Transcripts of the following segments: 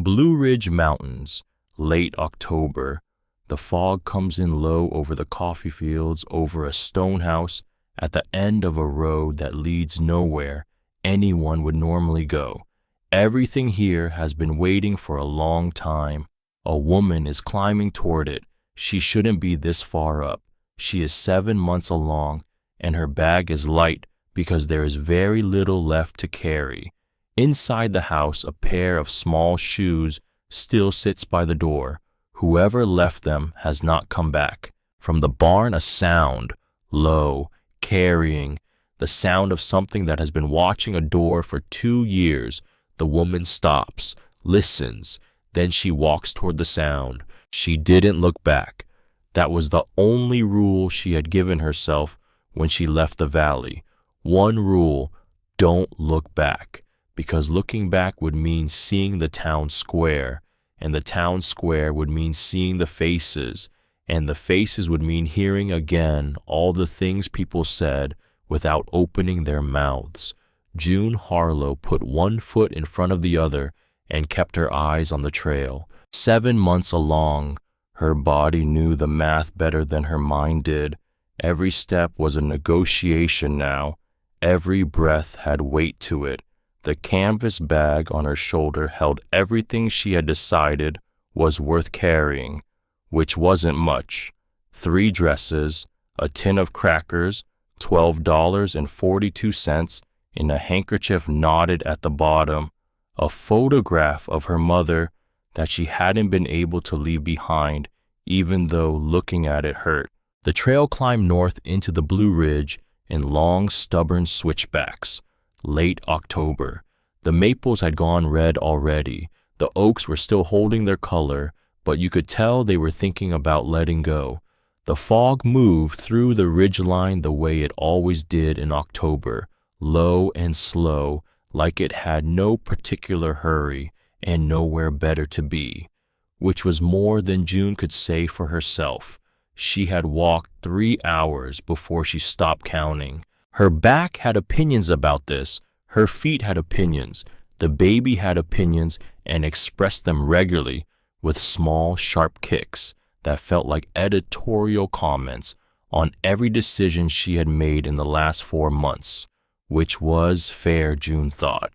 Blue Ridge Mountains, late October. The fog comes in low over the coffee fields, over a stone house at the end of a road that leads nowhere anyone would normally go. Everything here has been waiting for a long time. A woman is climbing toward it. She shouldn't be this far up. She is 7 months along, and her bag is light because there is very little left to carry. Inside the house, a pair of small shoes still sits by the door. Whoever left them has not come back. From the barn, a sound, low, carrying, the sound of something that has been watching a door for 2 years. The woman stops, listens, then she walks toward the sound. She didn't look back. That was the only rule she had given herself when she left the valley. One rule, don't look back, because looking back would mean seeing the town square, and the town square would mean seeing the faces, and the faces would mean hearing again all the things people said without opening their mouths. June Harlow put one foot in front of the other and kept her eyes on the trail. 7 months along, her body knew the math better than her mind did. Every step was a negotiation now. Every breath had weight to it. The canvas bag on her shoulder held everything she had decided was worth carrying, which wasn't much. 3 dresses, a tin of crackers, $12.42, in a handkerchief knotted at the bottom, a photograph of her mother that she hadn't been able to leave behind, even though looking at it hurt. The trail climbed north into the Blue Ridge in long, stubborn switchbacks. Late October. The maples had gone red already. The oaks were still holding their color, but you could tell they were thinking about letting go. The fog moved through the ridgeline the way it always did in October, low and slow, like it had no particular hurry and nowhere better to be, which was more than June could say for herself. She had walked 3 hours before she stopped counting. Her back had opinions about this. Her feet had opinions. The baby had opinions and expressed them regularly with small, sharp kicks that felt like editorial comments on every decision she had made in the last 4 months, which was fair, June thought,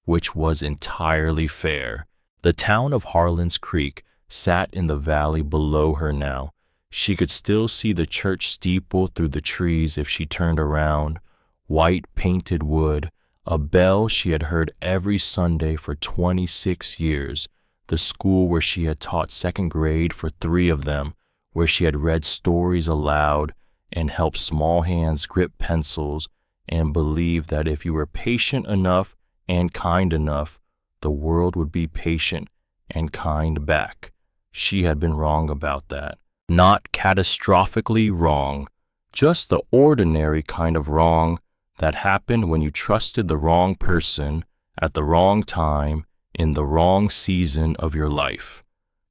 which was entirely fair. The town of Harlan's Creek sat in the valley below her now. She could still see the church steeple through the trees if she turned around. White painted wood, a bell she had heard every Sunday for 26 years, the school where she had taught 2nd grade for 3 of them, where she had read stories aloud and helped small hands grip pencils and believed that if you were patient enough and kind enough, the world would be patient and kind back. She had been wrong about that. Not catastrophically wrong, just the ordinary kind of wrong that happened when you trusted the wrong person at the wrong time in the wrong season of your life.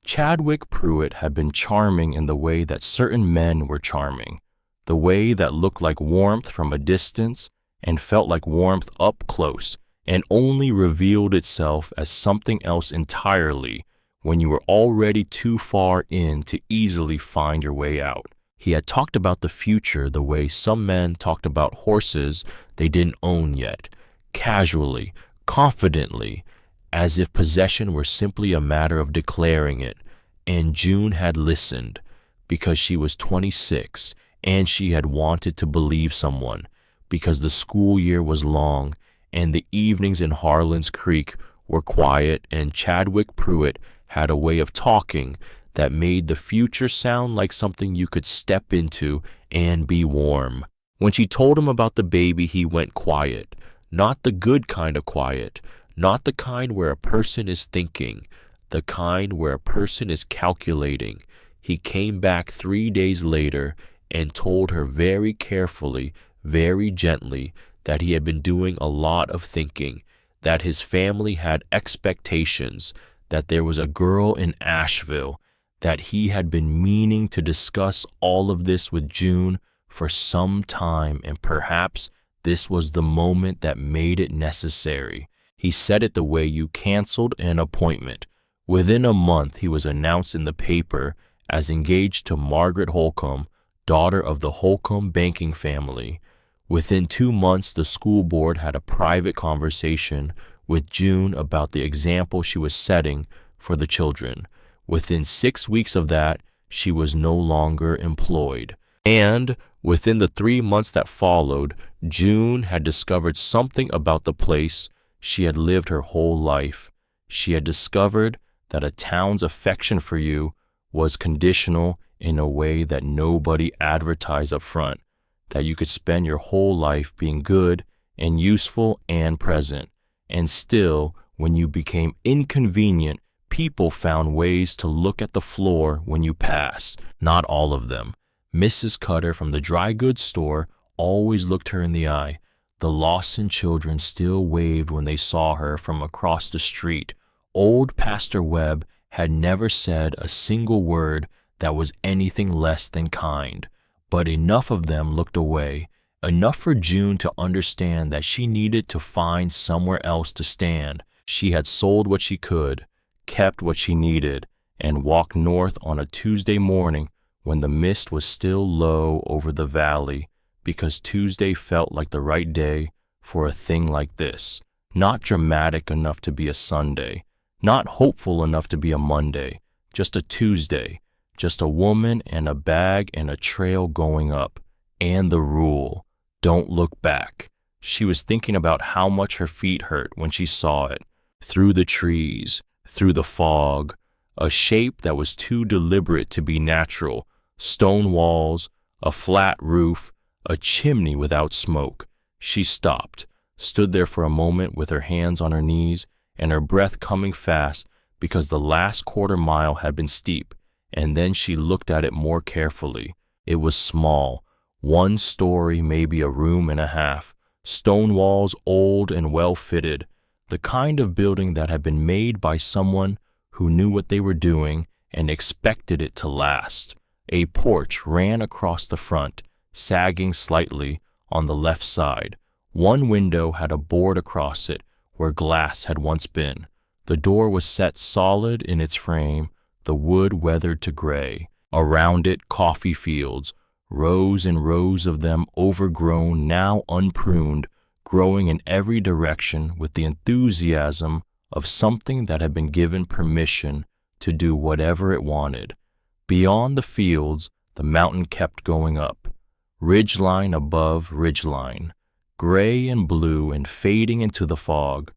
Chadwick Pruitt had been charming in the way that certain men were charming, the way that looked like warmth from a distance and felt like warmth up close and only revealed itself as something else entirely when you were already too far in to easily find your way out. He had talked about the future the way some men talked about horses they didn't own yet, casually, confidently, as if possession were simply a matter of declaring it. And June had listened because she was 26 and she had wanted to believe someone, because the school year was long and the evenings in Harlan's Creek were quiet, and Chadwick Pruitt had a way of talking that made the future sound like something you could step into and be warm. When she told him about the baby, he went quiet. Not the good kind of quiet, not the kind where a person is thinking, the kind where a person is calculating. He came back 3 days later and told her very carefully, very gently, that he had been doing a lot of thinking, that his family had expectations, that there was a girl in Asheville, that he had been meaning to discuss all of this with June for some time, and perhaps this was the moment that made it necessary. He said it the way you canceled an appointment, Within a month, he was announced in the paper as engaged to Margaret Holcomb, daughter of the Holcomb banking family. Within 2 months, the school board had a private conversation with June about the example she was setting for the children. Within 6 weeks of that, she was no longer employed. And within the 3 months that followed, June had discovered something about the place she had lived her whole life. She had discovered that a town's affection for you was conditional in a way that nobody advertised up front, that you could spend your whole life being good and useful and present. And still, when you became inconvenient, people found ways to look at the floor when you passed. Not all of them. Mrs. Cutter from the dry goods store always looked her in the eye. The Lawson children still waved when they saw her from across the street. Old Pastor Webb had never said a single word that was anything less than kind, but enough of them looked away, enough for June to understand that she needed to find somewhere else to stand. She had sold what she could, kept what she needed, and walked north on a Tuesday morning when the mist was still low over the valley, because Tuesday felt like the right day for a thing like this. Not dramatic enough to be a Sunday, not hopeful enough to be a Monday, just a Tuesday, just a woman and a bag and a trail going up. And the rule, don't look back. She was thinking about how much her feet hurt when she saw it. Through the trees, through the fog, a shape that was too deliberate to be natural. Stone walls, a flat roof, a chimney without smoke. She stopped, stood there for a moment with her hands on her knees and her breath coming fast because the last quarter mile had been steep, and then she looked at it more carefully. It was small, 1 story, maybe a room and a half, stone walls old and well-fitted, the kind of building that had been made by someone who knew what they were doing and expected it to last. A porch ran across the front, sagging slightly on the left side. One window had a board across it where glass had once been. The door was set solid in its frame, the wood weathered to gray. Around it, coffee fields, rows and rows of them overgrown, now unpruned, growing in every direction with the enthusiasm of something that had been given permission to do whatever it wanted. Beyond the fields, the mountain kept going up, ridgeline above ridgeline, gray and blue and fading into the fog.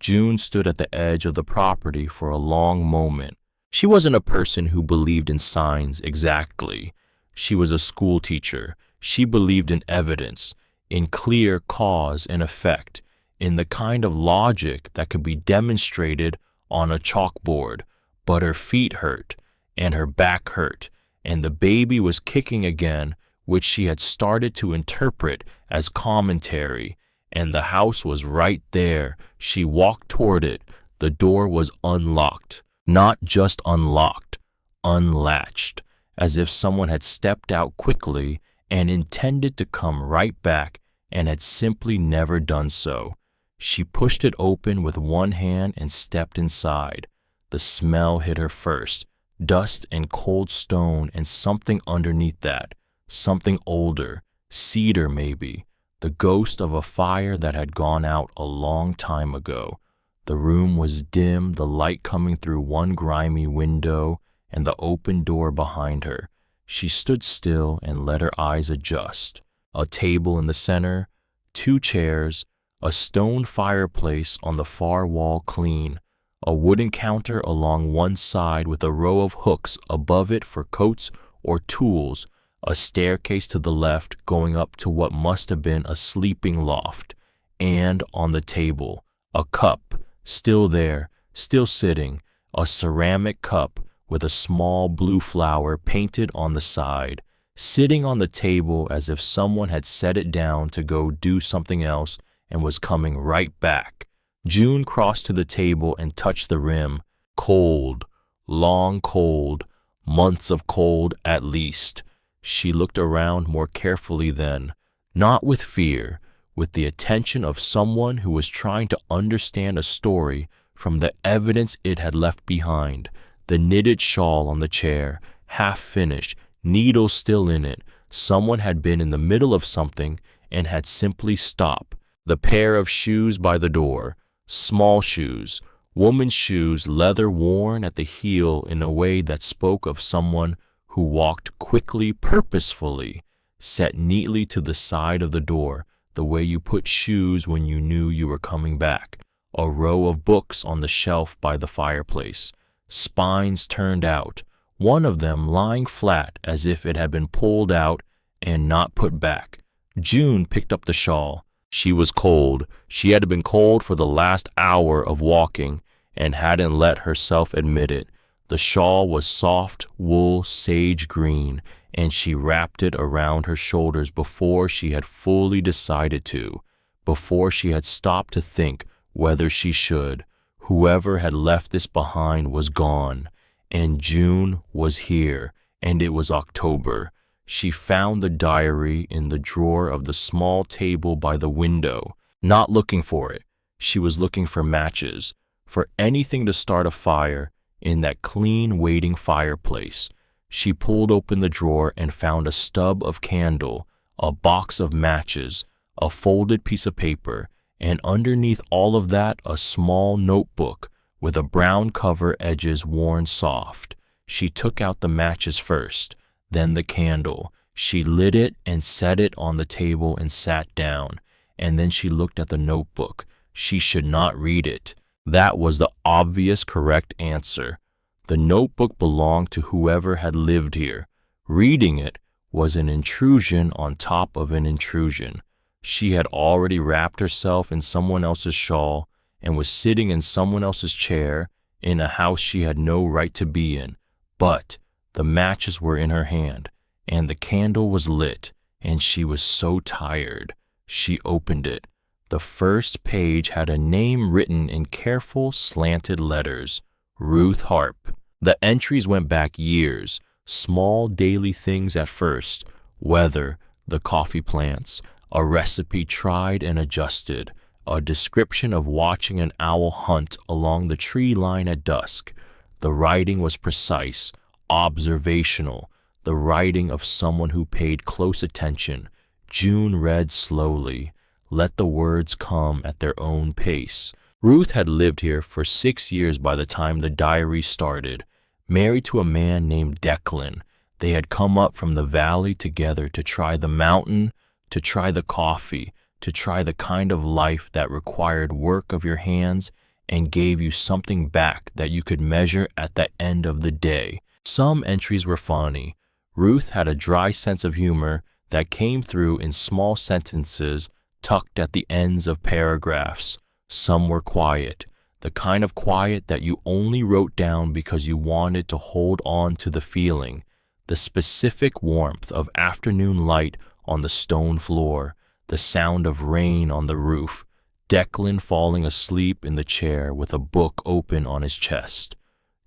June stood at the edge of the property for a long moment. She wasn't a person who believed in signs exactly. She was a school teacher. She believed in evidence, in clear cause and effect, in the kind of logic that could be demonstrated on a chalkboard. But her feet hurt, and her back hurt, and the baby was kicking again, which she had started to interpret as commentary, and the house was right there. She walked toward it. The door was unlocked. Not just unlocked, unlatched, as if someone had stepped out quickly and intended to come right back and had simply never done so. She pushed it open with one hand and stepped inside. The smell hit her first, dust and cold stone and something underneath that, something older, cedar maybe, the ghost of a fire that had gone out a long time ago. The room was dim, the light coming through one grimy window and the open door behind her. She stood still and let her eyes adjust. A table in the center, 2 chairs, a stone fireplace on the far wall clean, a wooden counter along one side with a row of hooks above it for coats or tools, a staircase to the left going up to what must have been a sleeping loft, and on the table, a cup, still there, still sitting, a ceramic cup with a small blue flower painted on the side, sitting on the table as if someone had set it down to go do something else and was coming right back. June crossed to the table and touched the rim. Cold, long cold, months of cold at least. She looked around more carefully then, not with fear, with the attention of someone who was trying to understand a story from the evidence it had left behind. The knitted shawl on the chair, half finished, needles still in it. Someone had been in the middle of something and had simply stopped. The pair of shoes by the door, small shoes, woman's shoes, leather worn at the heel in a way that spoke of someone who walked quickly, purposefully, set neatly to the side of the door, the way you put shoes when you knew you were coming back. A row of books on the shelf by the fireplace, spines turned out, one of them lying flat as if it had been pulled out and not put back. June picked up the shawl. She was cold. She had been cold for the last hour of walking and hadn't let herself admit it. The shawl was soft wool sage green, and she wrapped it around her shoulders before she had fully decided to, before she had stopped to think whether she should. Whoever had left this behind was gone, and June was here, and it was October. She found the diary in the drawer of the small table by the window, not looking for it. She was looking for matches, for anything to start a fire in that clean waiting fireplace. She pulled open the drawer and found a stub of candle, a box of matches, a folded piece of paper, and underneath all of that a small notebook with a brown cover, edges worn soft. She took out the matches first, then the candle. She lit it and set it on the table and sat down, and then she looked at the notebook. She should not read it. That was the obvious correct answer. The notebook belonged to whoever had lived here. Reading it was an intrusion on top of an intrusion. She had already wrapped herself in someone else's shawl and was sitting in someone else's chair in a house she had no right to be in. But the matches were in her hand, and the candle was lit, and she was so tired. She opened it. The first page had a name written in careful, slanted letters, Ruth Harp. The entries went back years, small daily things at first, weather, the coffee plants, a recipe tried and adjusted, a description of watching an owl hunt along the tree line at dusk. The writing was precise, observational, the writing of someone who paid close attention. June read slowly. Let the words come at their own pace. Ruth had lived here for 6 years by the time the diary started, married to a man named Declan. They had come up from the valley together to try the mountain, to try the coffee, to try the kind of life that required work of your hands and gave you something back that you could measure at the end of the day. Some entries were funny. Ruth had a dry sense of humor that came through in small sentences tucked at the ends of paragraphs. Some were quiet, the kind of quiet that you only wrote down because you wanted to hold on to the feeling, the specific warmth of afternoon light on the stone floor, the sound of rain on the roof, Declan falling asleep in the chair with a book open on his chest.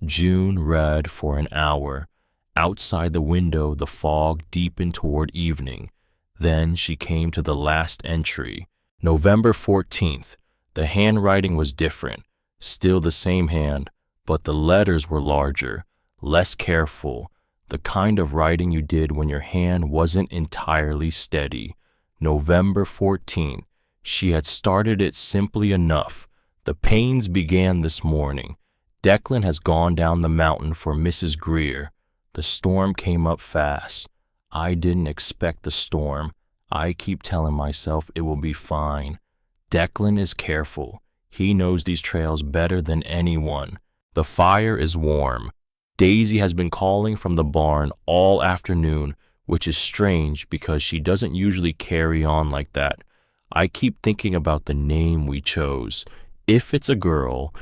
June read for an hour. Outside the window, the fog deepened toward evening. Then she came to the last entry, November 14th. The handwriting was different, still the same hand, but the letters were larger, less careful, the kind of writing you did when your hand wasn't entirely steady. November 14th. She had started it simply enough. The pains began this morning. Declan has gone down the mountain for Mrs. Greer. The storm came up fast. I didn't expect the storm. I keep telling myself it will be fine. Declan is careful. He knows these trails better than anyone. The fire is warm. Daisy has been calling from the barn all afternoon, which is strange because she doesn't usually carry on like that. I keep thinking about the name we chose. If it's a girl,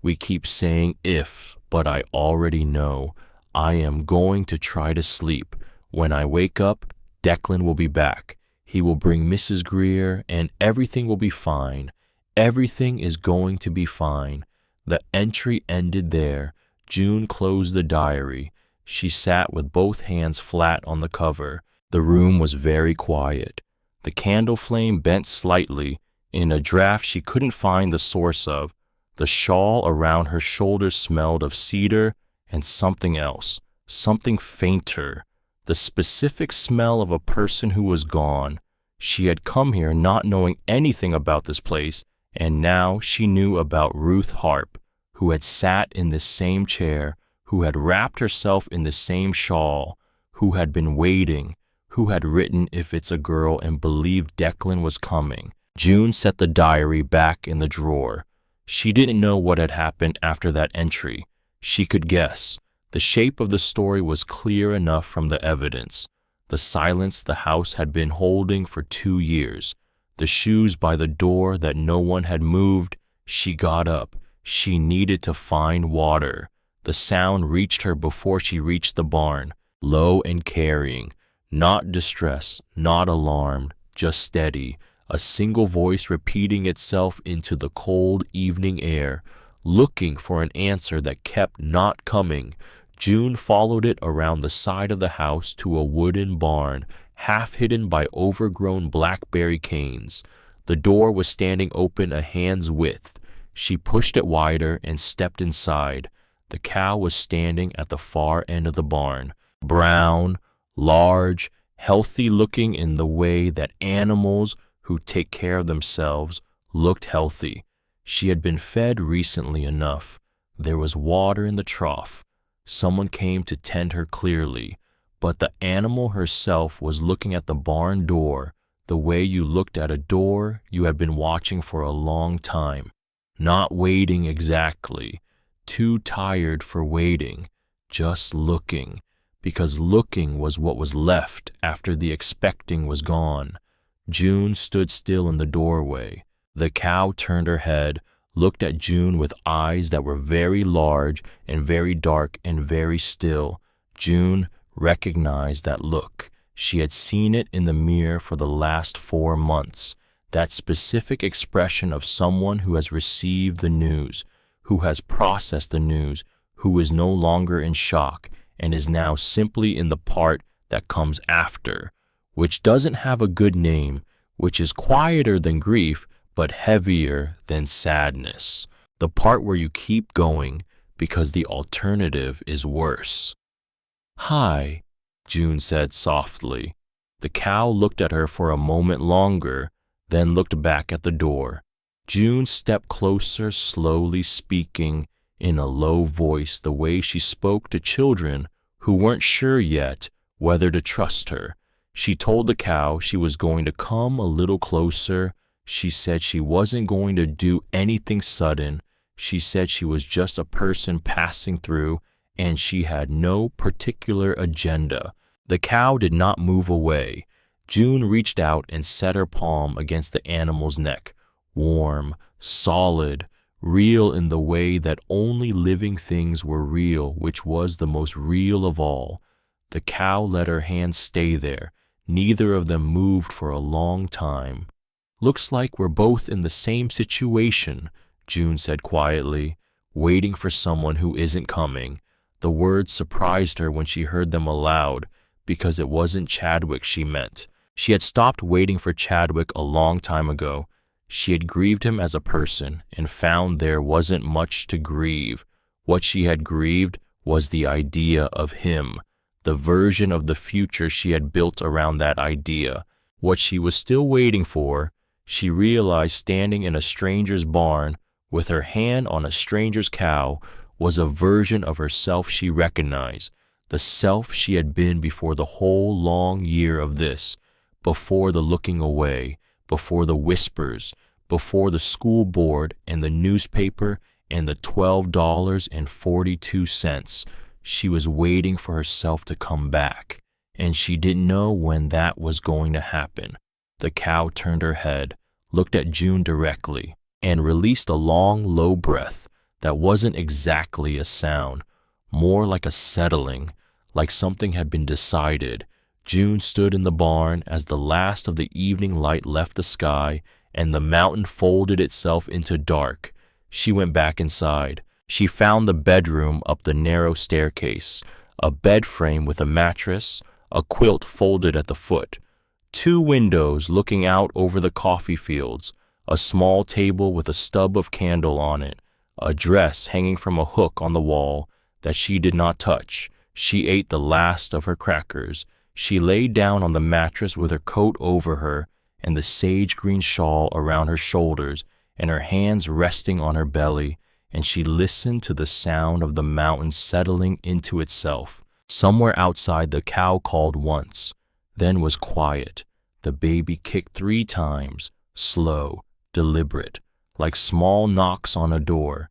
we keep saying if, but I already know. I am going to try to sleep. When I wake up, Declan will be back. He will bring Mrs. Greer, and everything will be fine. Everything is going to be fine. The entry ended there. June closed the diary. She sat with both hands flat on the cover. The room was very quiet. The candle flame bent slightly in a draft she couldn't find the source of. The shawl around her shoulders smelled of cedar and something else, something fainter, the specific smell of a person who was gone. She had come here not knowing anything about this place, and now she knew about Ruth Harp, who had sat in this same chair, who had wrapped herself in the same shawl, who had been waiting, who had written if it's a girl and believed Declan was coming. June set the diary back in the drawer. She didn't know what had happened after that entry. She could guess. The shape of the story was clear enough from the evidence. The silence the house had been holding for 2 years. The shoes by the door that no one had moved. She got up. She needed to find water. The sound reached her before she reached the barn, low and carrying. Not distress, not alarmed, just steady. A single voice repeating itself into the cold evening air, looking for an answer that kept not coming. June followed it around the side of the house to a wooden barn, half hidden by overgrown blackberry canes. The door was standing open a hand's width. She pushed it wider and stepped inside. The cow was standing at the far end of the barn, brown, large, healthy-looking in the way that animals who take care of themselves looked healthy. She had been fed recently enough. There was water in the trough. Someone came to tend her clearly, but the animal herself was looking at the barn door the way you looked at a door you had been watching for a long time, not waiting exactly, too tired for waiting, just looking, because looking was what was left after the expecting was gone. June stood still in the doorway. The cow turned her head, looked at June with eyes that were very large and very dark and very still. June recognized that look. She had seen it in the mirror for the last 4 months. That specific expression of someone who has received the news, who has processed the news, who is no longer in shock and is now simply in the part that comes after, which doesn't have a good name, which is quieter than grief, but heavier than sadness. The part where you keep going because the alternative is worse. "Hi," June said softly. The cow looked at her for a moment longer, then looked back at the door. June stepped closer, slowly speaking in a low voice the way she spoke to children who weren't sure yet whether to trust her. She told the cow she was going to come a little closer. She said she wasn't going to do anything sudden. She said she was just a person passing through, and she had no particular agenda. The cow did not move away. June reached out and set her palm against the animal's neck, warm, solid, real in the way that only living things were real, which was the most real of all. The cow let her hand stay there. Neither of them moved for a long time. "Looks like we're both in the same situation," June said quietly, "waiting for someone who isn't coming." The words surprised her when she heard them aloud, because it wasn't Chadwick she meant. She had stopped waiting for Chadwick a long time ago. She had grieved him as a person and found there wasn't much to grieve. What she had grieved was the idea of him, the version of the future she had built around that idea. What she was still waiting for, she realized standing in a stranger's barn with her hand on a stranger's cow, was a version of herself she recognized, the self she had been before the whole long year of this, before the looking away, before the whispers, before the school board and the newspaper and the $12.42. She was waiting for herself to come back, and she didn't know when that was going to happen. The cow turned her head, looked at June directly, and released a long, low breath that wasn't exactly a sound, more like a settling, like something had been decided. June stood in the barn as the last of the evening light left the sky and the mountain folded itself into dark. She went back inside. She found the bedroom up the narrow staircase, a bed frame with a mattress, a quilt folded at the foot, 2 windows looking out over the coffee fields, a small table with a stub of candle on it, a dress hanging from a hook on the wall that she did not touch. She ate the last of her crackers. She lay down on the mattress with her coat over her and the sage-green shawl around her shoulders and her hands resting on her belly, and she listened to the sound of the mountain settling into itself. Somewhere outside, the cow called once, then was quiet. The baby kicked 3 times, slow, deliberate, like small knocks on a door.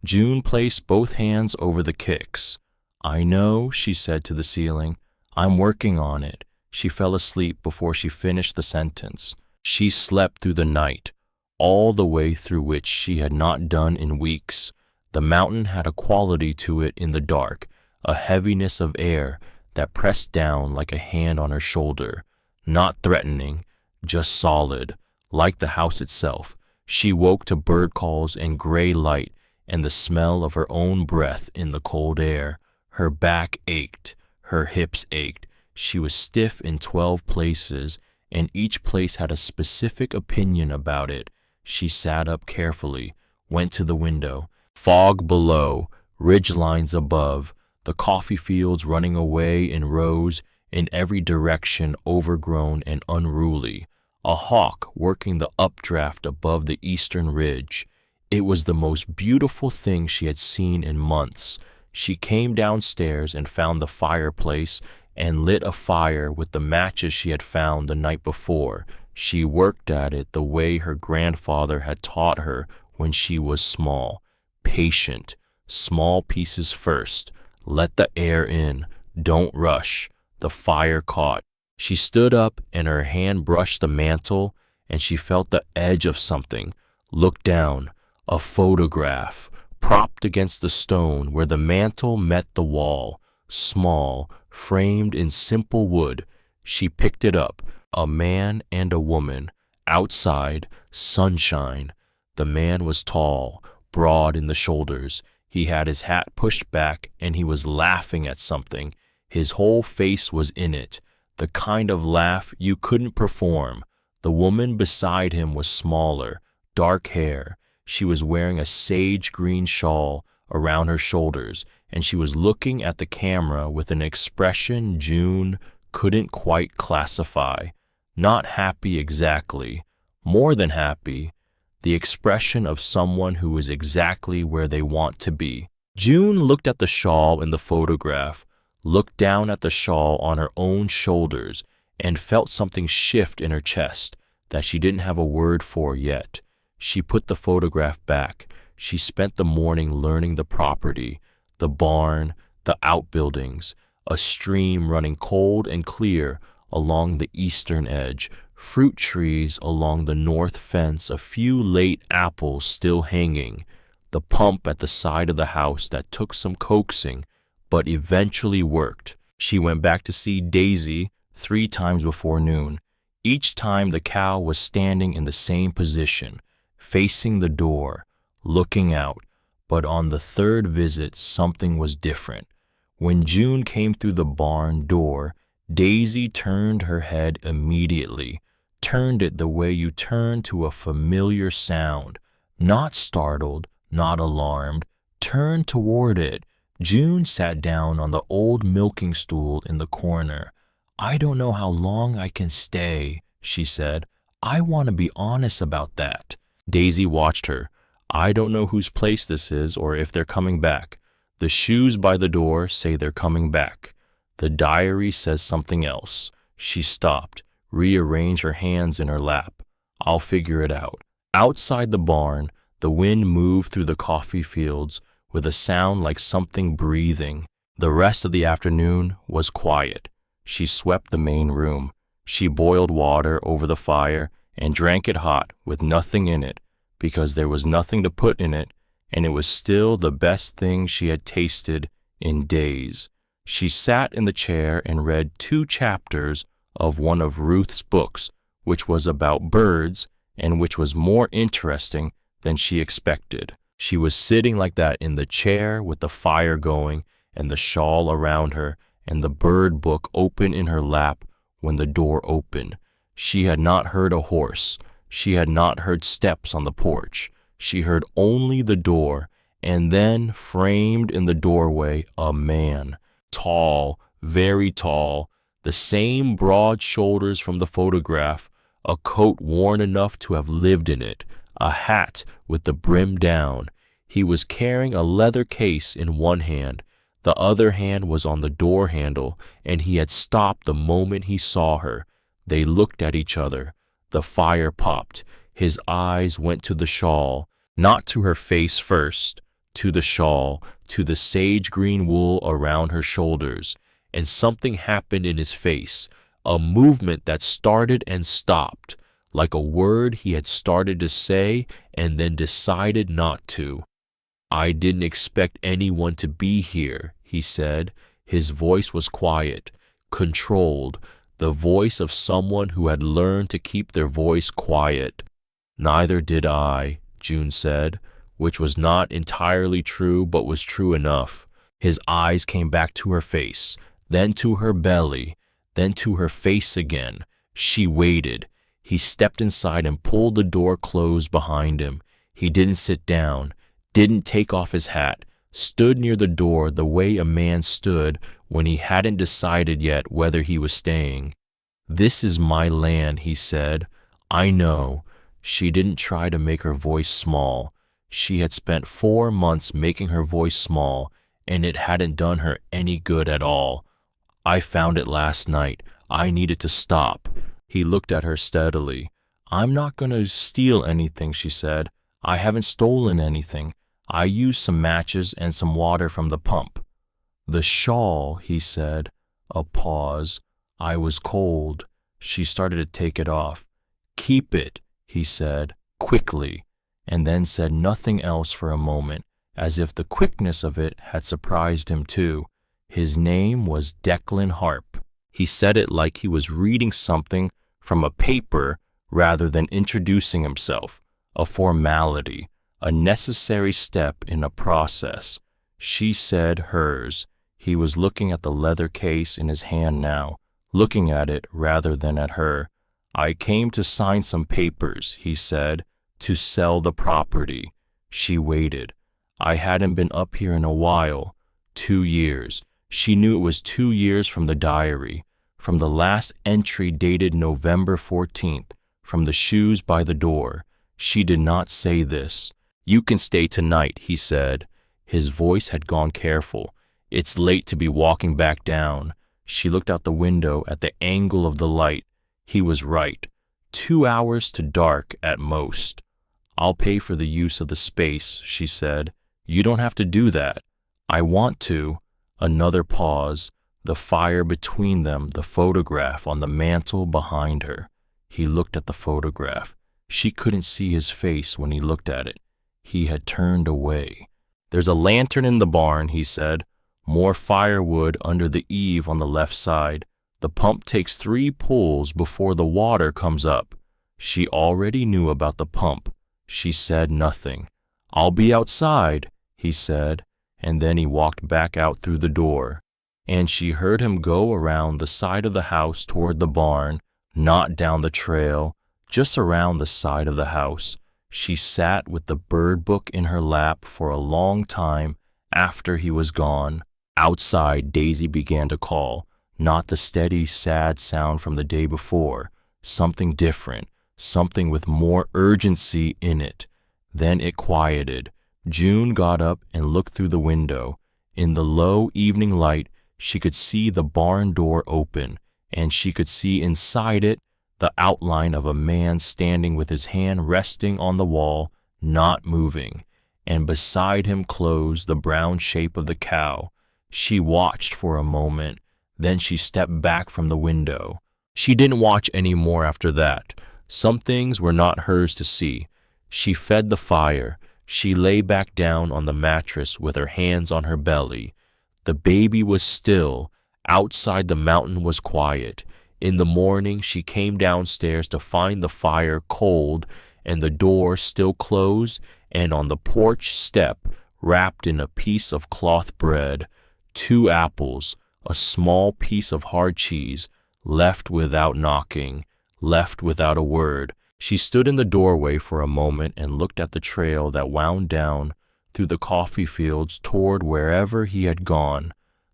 June placed both hands over the kicks. "I know," she said to the ceiling. "I'm working on it." She fell asleep before she finished the sentence. She slept through the night, all the way through which she had not done in weeks. The mountain had a quality to it in the dark, a heaviness of air that pressed down like a hand on her shoulder, not threatening, just solid, like the house itself. She woke to bird calls and gray light and the smell of her own breath in the cold air. Her back ached, her hips ached. She was stiff in 12 places, and each place had a specific opinion about it. She sat up carefully, went to the window. Fog below, ridge lines above, the coffee fields running away in rows in every direction, overgrown and unruly. A hawk working the updraft above the eastern ridge. It was the most beautiful thing she had seen in months. She came downstairs and found the fireplace and lit a fire with the matches she had found the night before. She worked at it the way her grandfather had taught her when she was small. Patient, small pieces first. Let the air in. Don't rush. The fire caught. She stood up and her hand brushed the mantel, and she felt the edge of something. Looked down. A photograph, propped against the stone where the mantel met the wall. Small, framed in simple wood. She picked it up. A man and a woman. Outside, sunshine. The man was tall, broad in the shoulders. He had his hat pushed back and he was laughing at something. His whole face was in it, the kind of laugh you couldn't perform. The woman beside him was smaller, dark hair. She was wearing a sage-green shawl around her shoulders, and she was looking at the camera with an expression June couldn't quite classify. Not happy exactly, more than happy, the expression of someone who is exactly where they want to be. June looked at the shawl in the photograph, looked down at the shawl on her own shoulders, and felt something shift in her chest that she didn't have a word for yet. She put the photograph back. She spent the morning learning the property, the barn, the outbuildings, a stream running cold and clear along the eastern edge, fruit trees along the north fence, a few late apples still hanging, the pump at the side of the house that took some coaxing but eventually worked. She went back to see Daisy 3 times before noon. Each time the cow was standing in the same position, facing the door, looking out, but on the 3rd visit something was different. When June came through the barn door, Daisy turned her head immediately, turned it the way you turn to a familiar sound, not startled, not alarmed, turned toward it. June sat down on the old milking stool in the corner. "I don't know how long I can stay," she said. "I want to be honest about that." Daisy watched her. "I don't know whose place this is or if they're coming back. The shoes by the door say they're coming back. The diary says something else." She stopped, rearranged her hands in her lap. "I'll figure it out." Outside the barn, the wind moved through the coffee fields with a sound like something breathing. The rest of the afternoon was quiet. She swept the main room. She boiled water over the fire and drank it hot with nothing in it, because there was nothing to put in it, and it was still the best thing she had tasted in days. She sat in the chair and read 2 chapters of one of Ruth's books, which was about birds and which was more interesting than she expected. She was sitting like that in the chair with the fire going and the shawl around her and the bird book open in her lap when the door opened. She had not heard a horse. She had not heard steps on the porch. She heard only the door, And then, framed in the doorway, a man. Tall, very tall, the same broad shoulders from the photograph, a coat worn enough to have lived in it, a hat with the brim down. He was carrying a leather case in one hand. The other hand was on the door handle, and he had stopped the moment he saw her. They looked at each other. The fire popped. His eyes went to the shawl, not to her face first, to the shawl, to the sage green wool around her shoulders, and something happened in his face, a movement that started and stopped, like a word he had started to say and then decided not to. "I didn't expect anyone to be here," he said. His voice was quiet, controlled, the voice of someone who had learned to keep their voice quiet. "Neither did I," June said, which was not entirely true but was true enough. His eyes came back to her face, then to her belly, then to her face again. She waited. He stepped inside and pulled the door closed behind him. He didn't sit down, didn't take off his hat, stood near the door the way a man stood when he hadn't decided yet whether he was staying. "This is my land," he said. "I know." She didn't try to make her voice small. She had spent 4 months making her voice small, and it hadn't done her any good at all. "I found it last night. I needed to stop." He looked at her steadily. "I'm not going to steal anything," she said. "I haven't stolen anything. I used some matches and some water from the pump." "The shawl," he said. A pause. "I was cold." She started to take it off. "Keep it," he said, quickly, and then said nothing else for a moment, as if the quickness of it had surprised him too. His name was Declan Harp. He said it like he was reading something from a paper rather than introducing himself, a formality, a necessary step in a process. She said hers. He was looking at the leather case in his hand now, looking at it rather than at her. "I came to sign some papers," he said, "to sell the property." She waited. "I hadn't been up here in a while. 2 years. She knew it was 2 years from the diary, from the last entry dated November 14th, from the shoes by the door. She did not say this. "You can stay tonight," he said. His voice had gone careful. "It's late to be walking back down." She looked out the window at the angle of the light. He was right. 2 hours to dark at most. "I'll pay for the use of the space," she said. "You don't have to do that." "I want to." Another pause. The fire between them, the photograph on the mantel behind her. He looked at the photograph. She couldn't see his face when he looked at it. He had turned away. "There's a lantern in the barn," he said. "More firewood under the eave on the left side. The pump takes 3 pulls before the water comes up." She already knew about the pump. She said nothing. "I'll be outside," he said, and then he walked back out through the door. And she heard him go around the side of the house toward the barn, not down the trail, just around the side of the house. She sat with the bird book in her lap for a long time after he was gone. Outside, Daisy began to call, not the steady, sad sound from the day before, something different, something with more urgency in it. Then it quieted. June got up and looked through the window. In the low evening light, she could see the barn door open, and she could see inside it the outline of a man standing with his hand resting on the wall, not moving, and beside him close the brown shape of the cow. She watched for a moment, then she stepped back from the window. She didn't watch any more after that. Some things were not hers to see. She fed the fire. She lay back down on the mattress with her hands on her belly. The baby was still. Outside, the mountain was quiet. In the morning, she came downstairs to find the fire cold and the door still closed, and on the porch step, wrapped in a piece of cloth bread, 2 apples, a small piece of hard cheese, left without knocking, left without a word. She stood in the doorway for a moment and looked at the trail that wound down through the coffee fields toward wherever he had gone.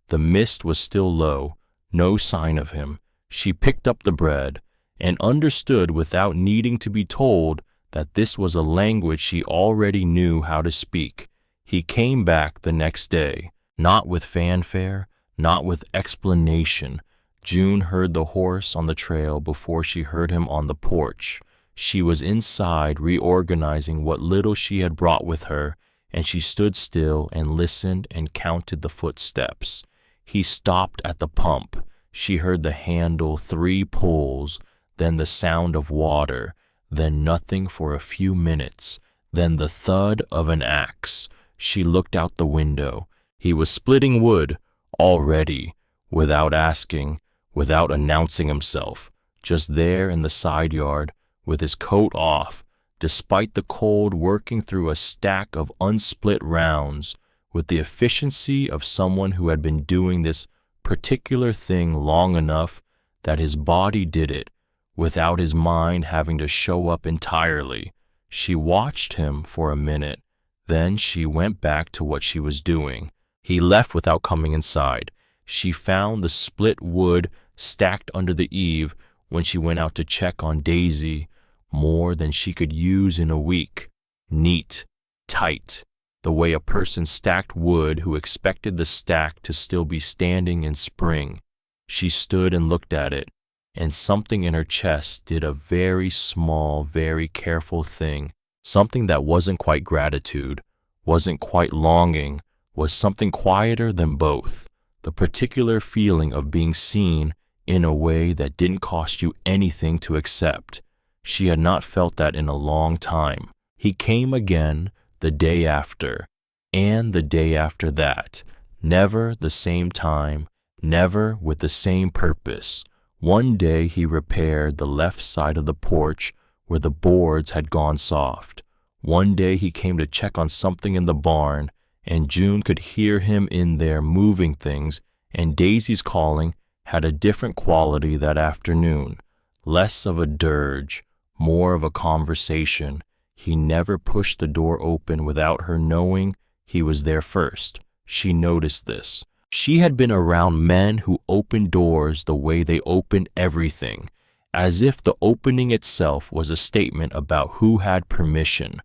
The mist was still low, no sign of him. She picked up the bread and understood without needing to be told that this was a language she already knew how to speak. He came back the next day, not with fanfare, not with explanation. June heard the horse on the trail before she heard him on the porch. She was inside reorganizing what little she had brought with her, and she stood still and listened and counted the footsteps. He stopped at the pump. She heard the handle 3 pulls, then the sound of water, then nothing for a few minutes, then the thud of an axe. She looked out the window. He was splitting wood already, without asking, without announcing himself, just there in the side yard, with his coat off, despite the cold, working through a stack of unsplit rounds, with the efficiency of someone who had been doing this particular thing long enough that his body did it, without his mind having to show up entirely. She watched him for a minute, then she went back to what she was doing. He left without coming inside. She found the split wood stacked under the eave when she went out to check on Daisy, more than she could use in a week. Neat, tight, the way a person stacked wood who expected the stack to still be standing in spring. She stood and looked at it, and something in her chest did a very small, very careful thing, something that wasn't quite gratitude, wasn't quite longing, was something quieter than both, the particular feeling of being seen in a way that didn't cost you anything to accept. She had not felt that in a long time. He came again the day after, and the day after that, never the same time, never with the same purpose. One day he repaired the left side of the porch where the boards had gone soft. One day he came to check on something in the barn, and June could hear him in there moving things, and Daisy's calling had a different quality that afternoon, less of a dirge, more of a conversation. He never pushed the door open without her knowing he was there first. She noticed this. She had been around men who opened doors the way they opened everything, as if the opening itself was a statement about who had permission.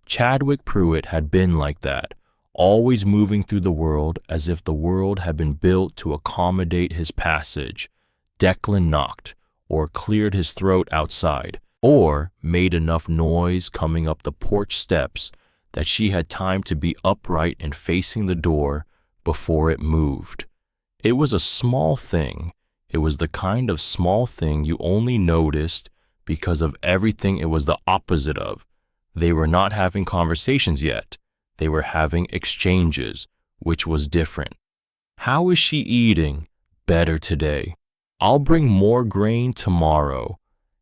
Chadwick Pruitt had been like that, always moving through the world as if the world had been built to accommodate his passage. Declan knocked, or cleared his throat outside, or made enough noise coming up the porch steps that she had time to be upright and facing the door before it moved. It was a small thing. It was the kind of small thing you only noticed because of everything it was the opposite of. They were not having conversations yet. They were having exchanges, which was different. How is she eating? Better today. I'll bring more grain tomorrow.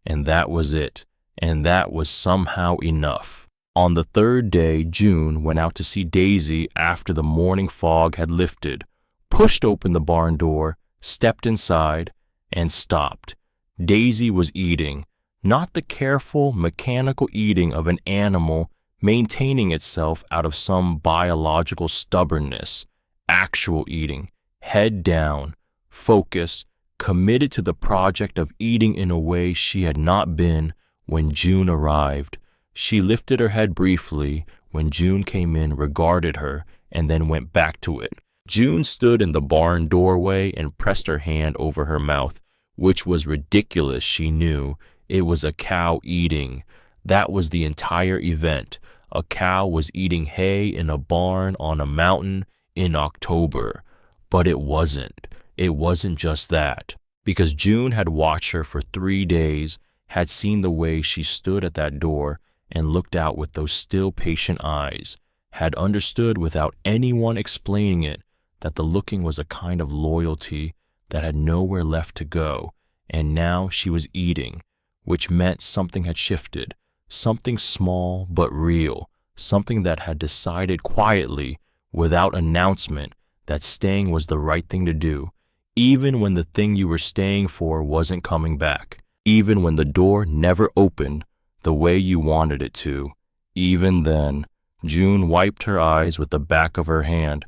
And that was it. And that was somehow enough. On the third day, June went out to see Daisy after the morning fog had lifted, pushed open the barn door, stepped inside, and stopped. Daisy was eating, not the careful, mechanical eating of an animal maintaining itself out of some biological stubbornness. Actual eating, head down, focused, committed to the project of eating in a way she had not been when June arrived. She lifted her head briefly when June came in, regarded her, and then went back to it. June stood in the barn doorway and pressed her hand over her mouth, which was ridiculous, she knew. It was a cow eating. That was the entire event. A cow was eating hay in a barn on a mountain in October. But it wasn't. It wasn't just that. Because June had watched her for 3 days, had seen the way she stood at that door and looked out with those still patient eyes, had understood without anyone explaining it that the looking was a kind of loyalty that had nowhere left to go, and now she was eating, which meant something had shifted, something small but real, something that had decided quietly, without announcement, that staying was the right thing to do, even when the thing you were staying for wasn't coming back, even when the door never opened the way you wanted it to. Even then, June wiped her eyes with the back of her hand.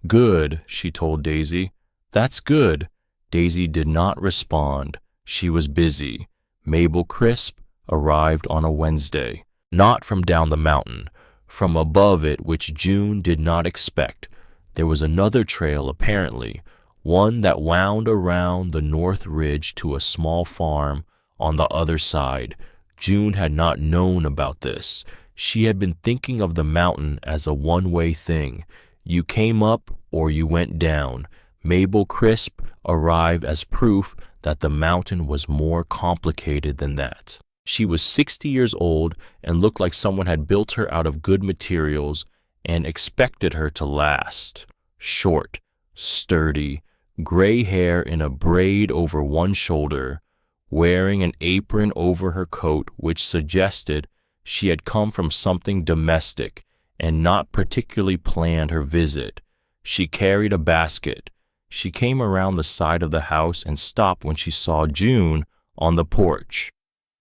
Good, she told Daisy. That's good. Daisy did not respond. She was busy. Mabel Crisp arrived on a Wednesday, not from down the mountain, from above it, which June did not expect. There was another trail, apparently, one that wound around the north ridge to a small farm on the other side. June had not known about this. She had been thinking of the mountain as a one-way thing. You came up or you went down. Mabel Crisp arrived as proof that the mountain was more complicated than that. She was 60 years old and looked like someone had built her out of good materials and expected her to last. Short, sturdy, gray hair in a braid over one shoulder, wearing an apron over her coat which suggested she had come from something domestic and not particularly planned her visit. She carried a basket. She came around the side of the house and stopped when she saw June on the porch.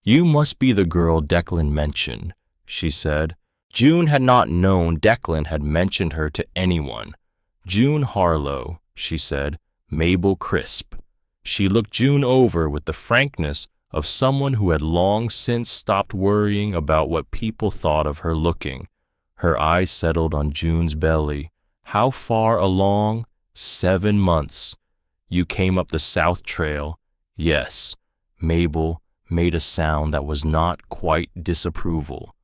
"You must be the girl Declan mentioned," she said. June had not known Declan had mentioned her to anyone. "June Harlow," she said. "Mabel Crisp." She looked June over with the frankness of someone who had long since stopped worrying about what people thought of her looking. Her eyes settled on June's belly. "How far along?" 7 months. "You came up the South Trail?" "Yes." Mabel made a sound that was not quite disapproval.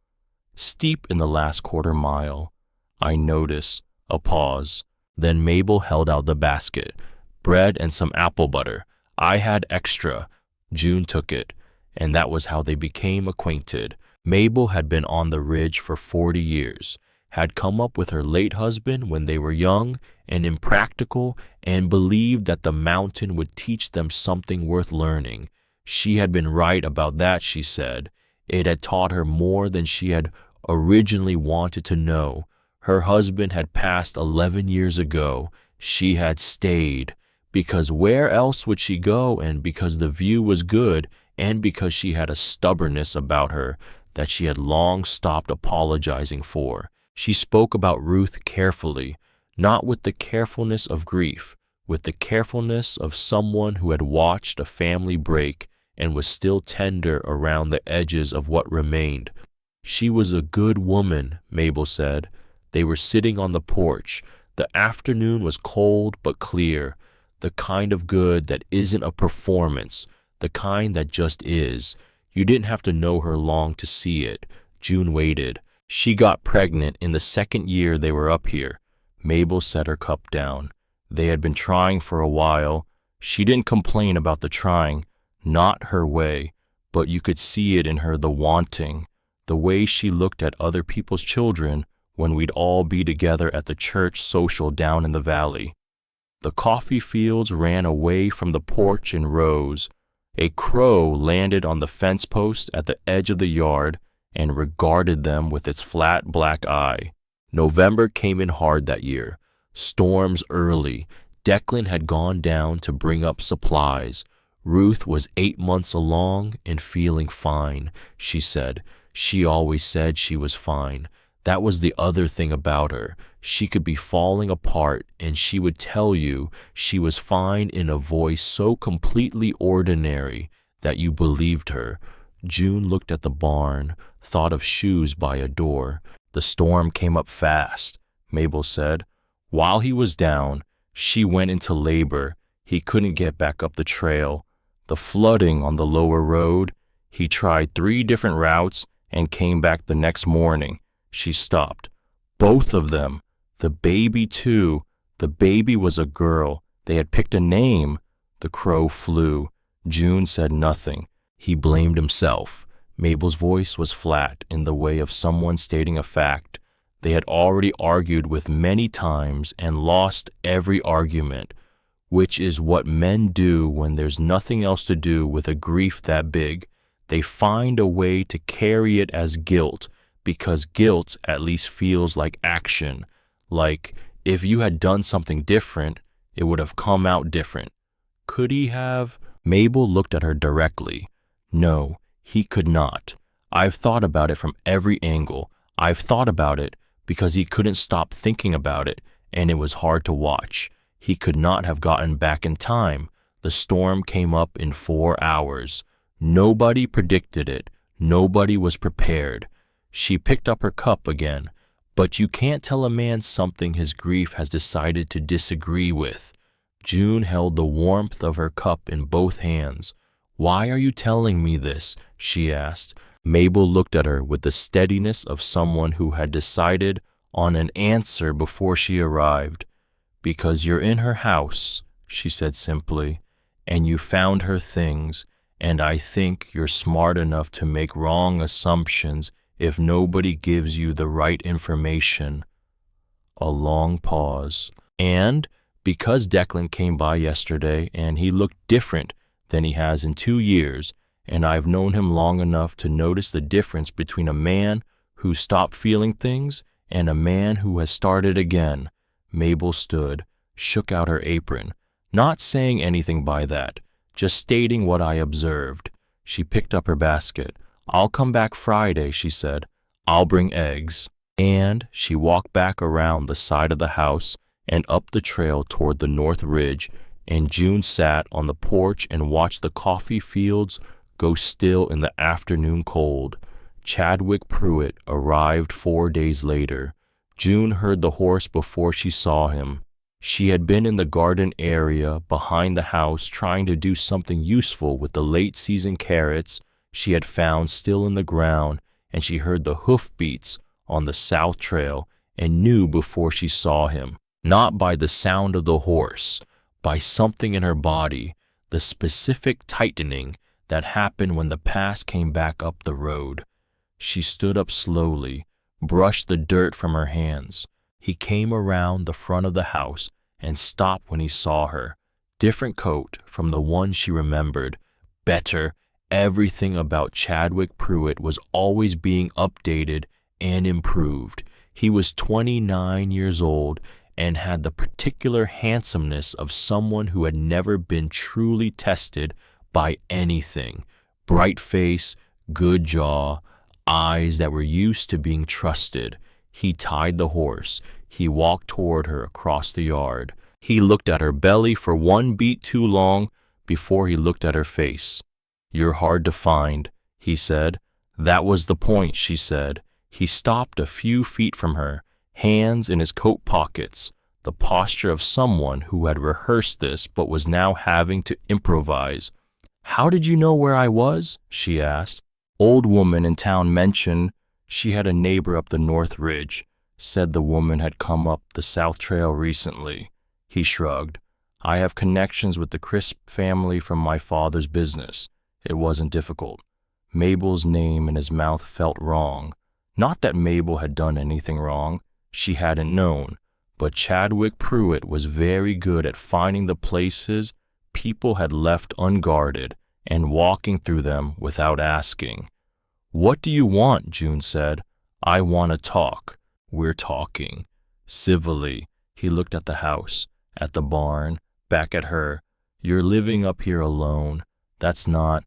"Steep in the last quarter mile." I noticed. A pause. Then Mabel held out the basket. "Bread and some apple butter. I had extra." June took it, and that was how they became acquainted. Mabel had been on the ridge for 40 years, had come up with her late husband when they were young and impractical, and believed that the mountain would teach them something worth learning. She had been right about that, she said. It had taught her more than she had originally wanted to know. Her husband had passed 11 years ago. She had stayed, because where else would she go, and because the view was good, and because she had a stubbornness about her that she had long stopped apologizing for. She spoke about Ruth carefully, not with the carefulness of grief, with the carefulness of someone who had watched a family break and was still tender around the edges of what remained. She was a good woman, Mabel said. They were sitting on the porch. The afternoon was cold but clear, the kind of good that isn't a performance, the kind that just is. You didn't have to know her long to see it. June waited. She got pregnant in the second year they were up here. Mabel set her cup down. They had been trying for a while. She didn't complain about the trying, not her way, but you could see it in her, the wanting, the way she looked at other people's children when we'd all be together at the church social down in the valley. The coffee fields ran away from the porch in rows. A crow landed on the fence post at the edge of the yard and regarded them with its flat black eye. November came in hard that year. Storms early. Declan had gone down to bring up supplies. Ruth was 8 months along and feeling fine, she said. She always said she was fine. That was the other thing about her. She could be falling apart, and she would tell you she was fine in a voice so completely ordinary that you believed her. June looked at the barn, thought of shoes by a door. The storm came up fast, Mabel said. While he was down, she went into labor. He couldn't get back up the trail. The flooding on the lower road. He tried 3 different routes and came back the next morning. She stopped. Both of them. The baby, too. The baby was a girl. They had picked a name. The crow flew. June said nothing. He blamed himself. Mabel's voice was flat, in the way of someone stating a fact. They had already argued with many times and lost every argument, which is what men do when there's nothing else to do with a grief that big. They find a way to carry it as guilt, because guilt at least feels like action. Like, if you had done something different, it would have come out different. Could he have? Mabel looked at her directly. No, he could not. I've thought about it from every angle. I've thought about it, because he couldn't stop thinking about it, and it was hard to watch. He could not have gotten back in time. The storm came up in 4 hours. Nobody predicted it. Nobody was prepared. She picked up her cup again. But you can't tell a man something his grief has decided to disagree with. June held the warmth of her cup in both hands. "Why are you telling me this?" she asked. Mabel looked at her with the steadiness of someone who had decided on an answer before she arrived. "Because you're in her house," she said simply, "and you found her things, and I think you're smart enough to make wrong assumptions if nobody gives you the right information." A long pause. "And because Declan came by yesterday and he looked different than he has in 2 years, and I've known him long enough to notice the difference between a man who stopped feeling things and a man who has started again." Mabel stood, shook out her apron, not saying anything by that, just stating what I observed. She picked up her basket. "I'll come back Friday," she said. "I'll bring eggs." And she walked back around the side of the house and up the trail toward the North Ridge, and June sat on the porch and watched the coffee fields go still in the afternoon cold. Chadwick Pruitt arrived 4 days later. June heard the horse before she saw him. She had been in the garden area behind the house trying to do something useful with the late-season carrots she had found still in the ground, and she heard the hoofbeats on the south trail and knew before she saw him, not by the sound of the horse, by something in her body, the specific tightening that happened when the past came back up the road. She stood up slowly, brushed the dirt from her hands. He came around the front of the house and stopped when he saw her. Different coat from the one she remembered. Better. Everything about Chadwick Pruitt was always being updated and improved. He was 29 years old and had the particular handsomeness of someone who had never been truly tested by anything. Bright face, good jaw, eyes that were used to being trusted. He tied the horse. He walked toward her across the yard. He looked at her belly for 1 beat too long before he looked at her face. "You're hard to find," he said. "That was the point," she said. He stopped a few feet from her, hands in his coat pockets, the posture of someone who had rehearsed this but was now having to improvise. "How did you know where I was?" she asked. "Old woman in town mentioned she had a neighbor up the North Ridge, said the woman had come up the South Trail recently." He shrugged. "I have connections with the Crisp family from my father's business. It wasn't difficult." Mabel's name in his mouth felt wrong. Not that Mabel had done anything wrong. She hadn't known. But Chadwick Pruitt was very good at finding the places people had left unguarded and walking through them without asking. "What do you want?" June said. "I want to talk." "We're talking." Civilly, he looked at the house, at the barn, back at her. "You're living up here alone. That's not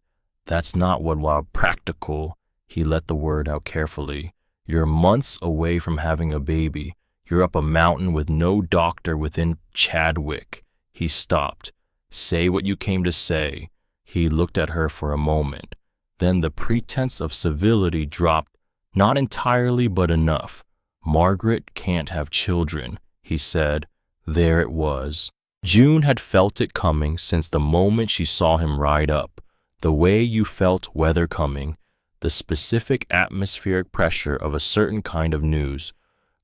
what practical." He let the word out carefully. "You're months away from having a baby. You're up a mountain with no doctor within Chadwick." He stopped. "Say what you came to say." He looked at her for a moment. Then the pretense of civility dropped, not entirely but enough. "Margaret can't have children," he said. There it was. June had felt it coming since the moment she saw him ride up. The way you felt weather coming, the specific atmospheric pressure of a certain kind of news.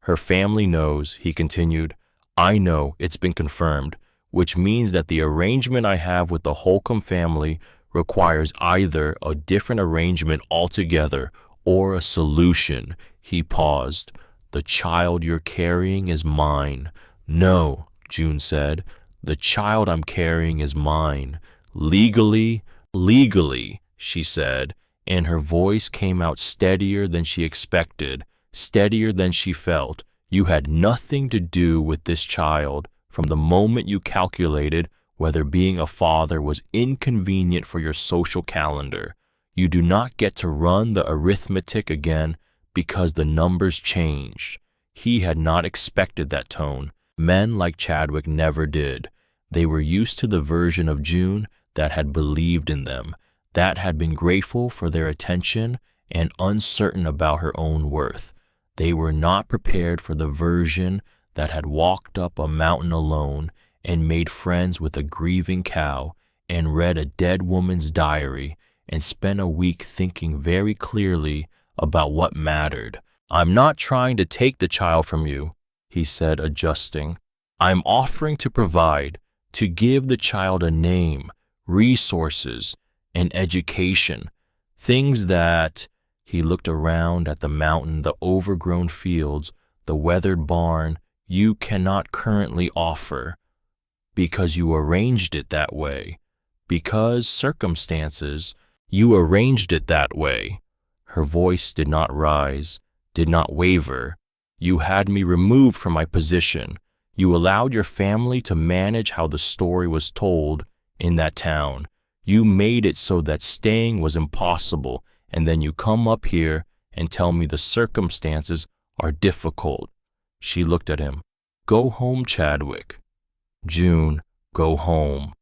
"Her family knows," he continued. "I know, it's been confirmed, which means that the arrangement I have with the Holcomb family requires either a different arrangement altogether or a solution." He paused. "The child you're carrying is mine." "No," June said. "The child I'm carrying is mine. Legally, she said, and her voice came out steadier than she expected, steadier than she felt. "You had nothing to do with this child from the moment you calculated whether being a father was inconvenient for your social calendar. You do not get to run the arithmetic again because the numbers changed." He had not expected that tone. Men like Chadwick never did. They were used to the version of June that had believed in them, that had been grateful for their attention and uncertain about her own worth. They were not prepared for the version that had walked up a mountain alone and made friends with a grieving cow and read a dead woman's diary and spent a week thinking very clearly about what mattered. "I'm not trying to take the child from you," he said, adjusting. "I'm offering to provide, to give the child a name, resources, and education, things that—" He looked around at the mountain, the overgrown fields, the weathered barn. "You cannot currently offer, because you arranged it that way, because circumstances, you arranged it that way." Her voice did not rise, did not waver. "You had me removed from my position. You allowed your family to manage how the story was told in that town. You made it so that staying was impossible, and then you come up here and tell me the circumstances are difficult." She looked at him. "Go home, Chadwick." "June, go home."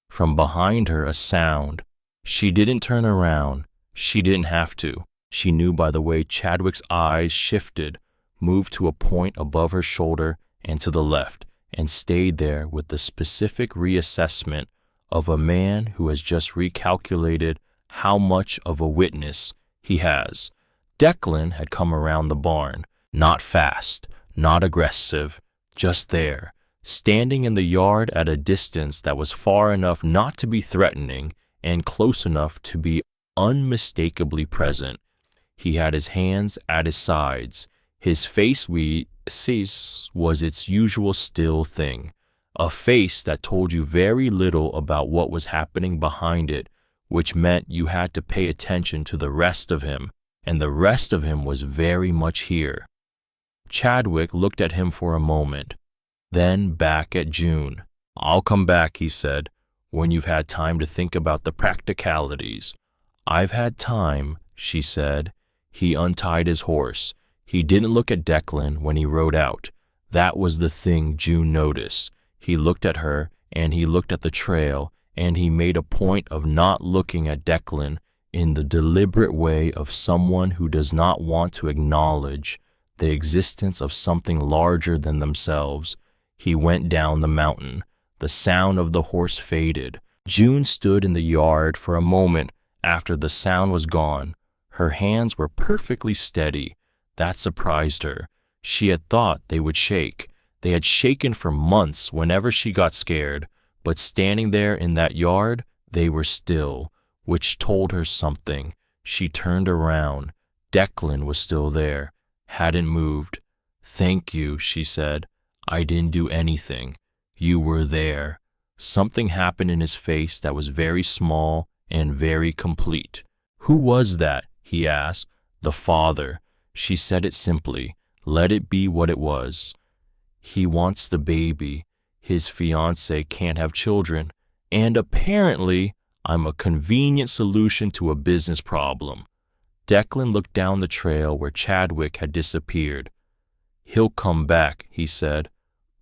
From behind her, a sound. She didn't turn around. She didn't have to. She knew by the way Chadwick's eyes shifted, moved to a point above her shoulder and to the left, and stayed there with the specific reassessment of a man who has just recalculated how much of a witness he has. Declan had come around the barn, not fast, not aggressive, just there, standing in the yard at a distance that was far enough not to be threatening and close enough to be unmistakably present. He had his hands at his sides. His face, we see, was its usual still thing, a face that told you very little about what was happening behind it, which meant you had to pay attention to the rest of him, and the rest of him was very much here. Chadwick looked at him for a moment, then back at June. "I'll come back," he said, "when you've had time to think about the practicalities." "I've had time," she said. He untied his horse. He didn't look at Declan when he rode out. That was the thing June noticed. He looked at her, and he looked at the trail, and he made a point of not looking at Declan in the deliberate way of someone who does not want to acknowledge the existence of something larger than themselves. He went down the mountain. The sound of the horse faded. June stood in the yard for a moment after the sound was gone. Her hands were perfectly steady. That surprised her. She had thought they would shake. They had shaken for months whenever she got scared, but standing there in that yard, they were still, which told her something. She turned around. Declan was still there, hadn't moved. "Thank you," she said. "I didn't do anything. You were there." Something happened in his face that was very small and very complete. "Who was that?" he asked. "The father." She said it simply. Let it be what it was. "He wants the baby. His fiancée can't have children. And apparently, I'm a convenient solution to a business problem." Declan looked down the trail where Chadwick had disappeared. "He'll come back," he said.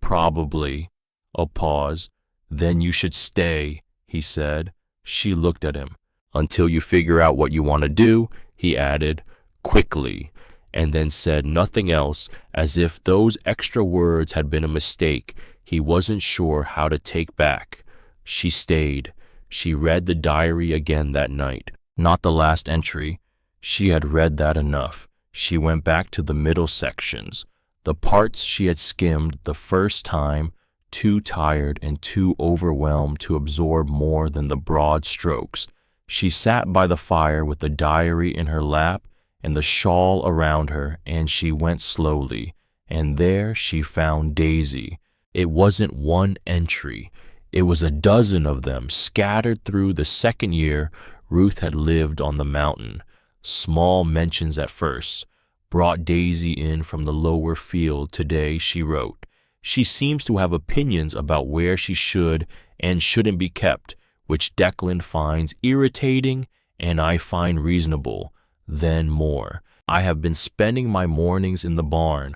"Probably." A pause. "Then you should stay," he said. She looked at him. "Until you figure out what you want to do," he added, quickly, and then said nothing else, as if those extra words had been a mistake he wasn't sure how to take back. She stayed. She read the diary again that night. Not the last entry. She had read that enough. She went back to the middle sections, the parts she had skimmed the first time, too tired and too overwhelmed to absorb more than the broad strokes. She sat by the fire with the diary in her lap and the shawl around her, and she went slowly, and there she found Daisy. It wasn't one entry. It was a dozen of them scattered through the second year Ruth had lived on the mountain. Small mentions at first. "Brought Daisy in from the lower field today," she wrote. "She seems to have opinions about where she should and shouldn't be kept, which Declan finds irritating and I find reasonable. Then more. I have been spending my mornings in the barn,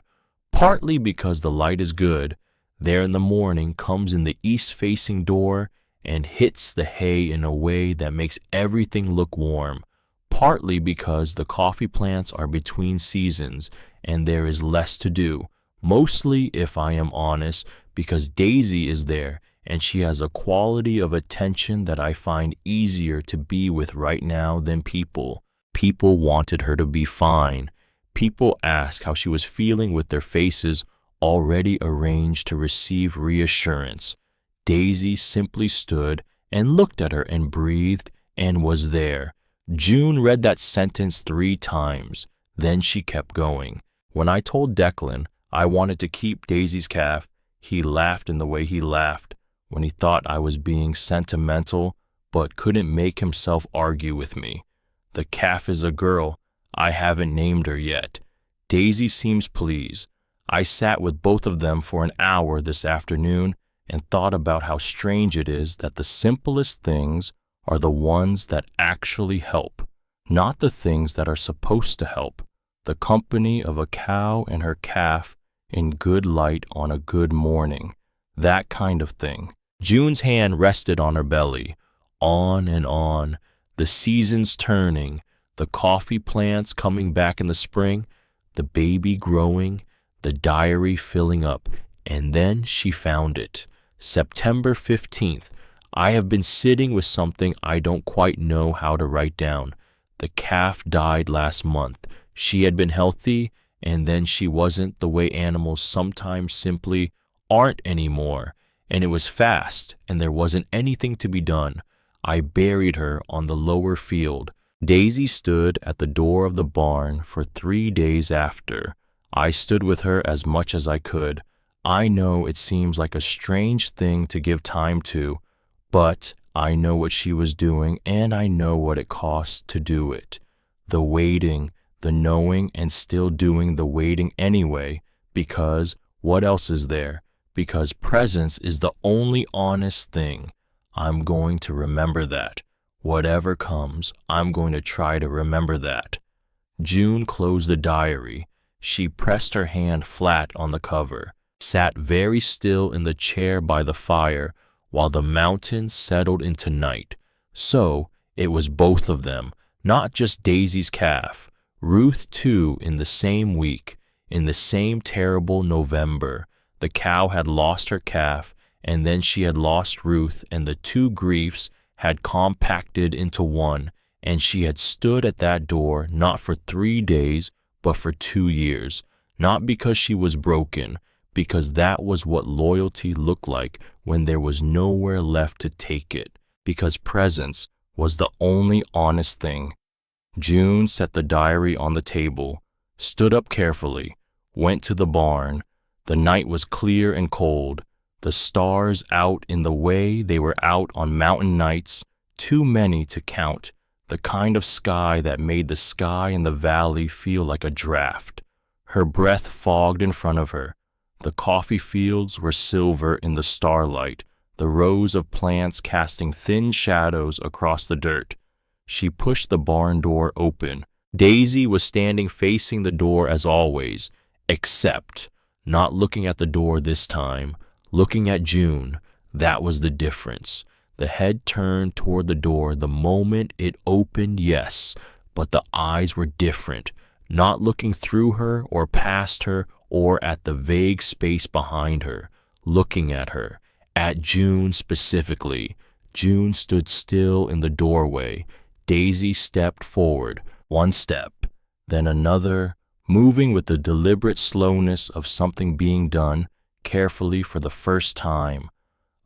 Partly because the light is good, there in the morning comes in the east-facing door and hits the hay in a way that makes everything look warm. Partly because the coffee plants are between seasons and there is less to do. Mostly, if I am honest, because Daisy is there and she has a quality of attention that I find easier to be with right now than people. People wanted her to be fine. People asked how she was feeling with their faces already arranged to receive reassurance. Daisy simply stood and looked at her and breathed and was there. June read that sentence 3 times. Then she kept going. When I told Declan I wanted to keep Daisy's calf, he laughed in the way he laughed when he thought I was being sentimental but couldn't make himself argue with me. The calf is a girl. I haven't named her yet. Daisy seems pleased. I sat with both of them for an hour this afternoon and thought about how strange it is that the simplest things are the ones that actually help, not the things that are supposed to help. The company of a cow and her calf in good light on a good morning, that kind of thing. June's hand rested on her belly. On and on, the seasons turning, the coffee plants coming back in the spring, the baby growing, the diary filling up, and then she found it. September 15th. I have been sitting with something I don't quite know how to write down. The calf died last month. She had been healthy, and then she wasn't the way animals sometimes simply aren't anymore. And it was fast, and there wasn't anything to be done. I buried her on the lower field. Daisy stood at the door of the barn for 3 days after. I stood with her as much as I could. I know it seems like a strange thing to give time to, but I know what she was doing and I know what it cost to do it. The waiting, the knowing and still doing the waiting anyway, because what else is there? Because presence is the only honest thing. I'm going to remember that. Whatever comes, I'm going to try to remember that. June closed the diary. She pressed her hand flat on the cover, sat very still in the chair by the fire while the mountains settled into night. So it was both of them, not just Daisy's calf. Ruth, too, in the same week, in the same terrible November. The cow had lost her calf, and then she had lost Ruth, and the two griefs had compacted into one, and she had stood at that door not for 3 days, but for 2 years, not because she was broken, because that was what loyalty looked like when there was nowhere left to take it, because presence was the only honest thing. June set the diary on the table, stood up carefully, went to the barn. The night was clear and cold, the stars out in the way they were out on mountain nights, too many to count, the kind of sky that made the sky in the valley feel like a draft. Her breath fogged in front of her. The coffee fields were silver in the starlight, the rows of plants casting thin shadows across the dirt. She pushed the barn door open. Daisy was standing facing the door as always, except not looking at the door this time, looking at June. That was the difference. The head turned toward the door the moment it opened, yes, but the eyes were different, not looking through her or past her or at the vague space behind her, looking at her, at June specifically. June stood still in the doorway. Daisy stepped forward, 1 step, then another, moving with the deliberate slowness of something being done carefully for the first time,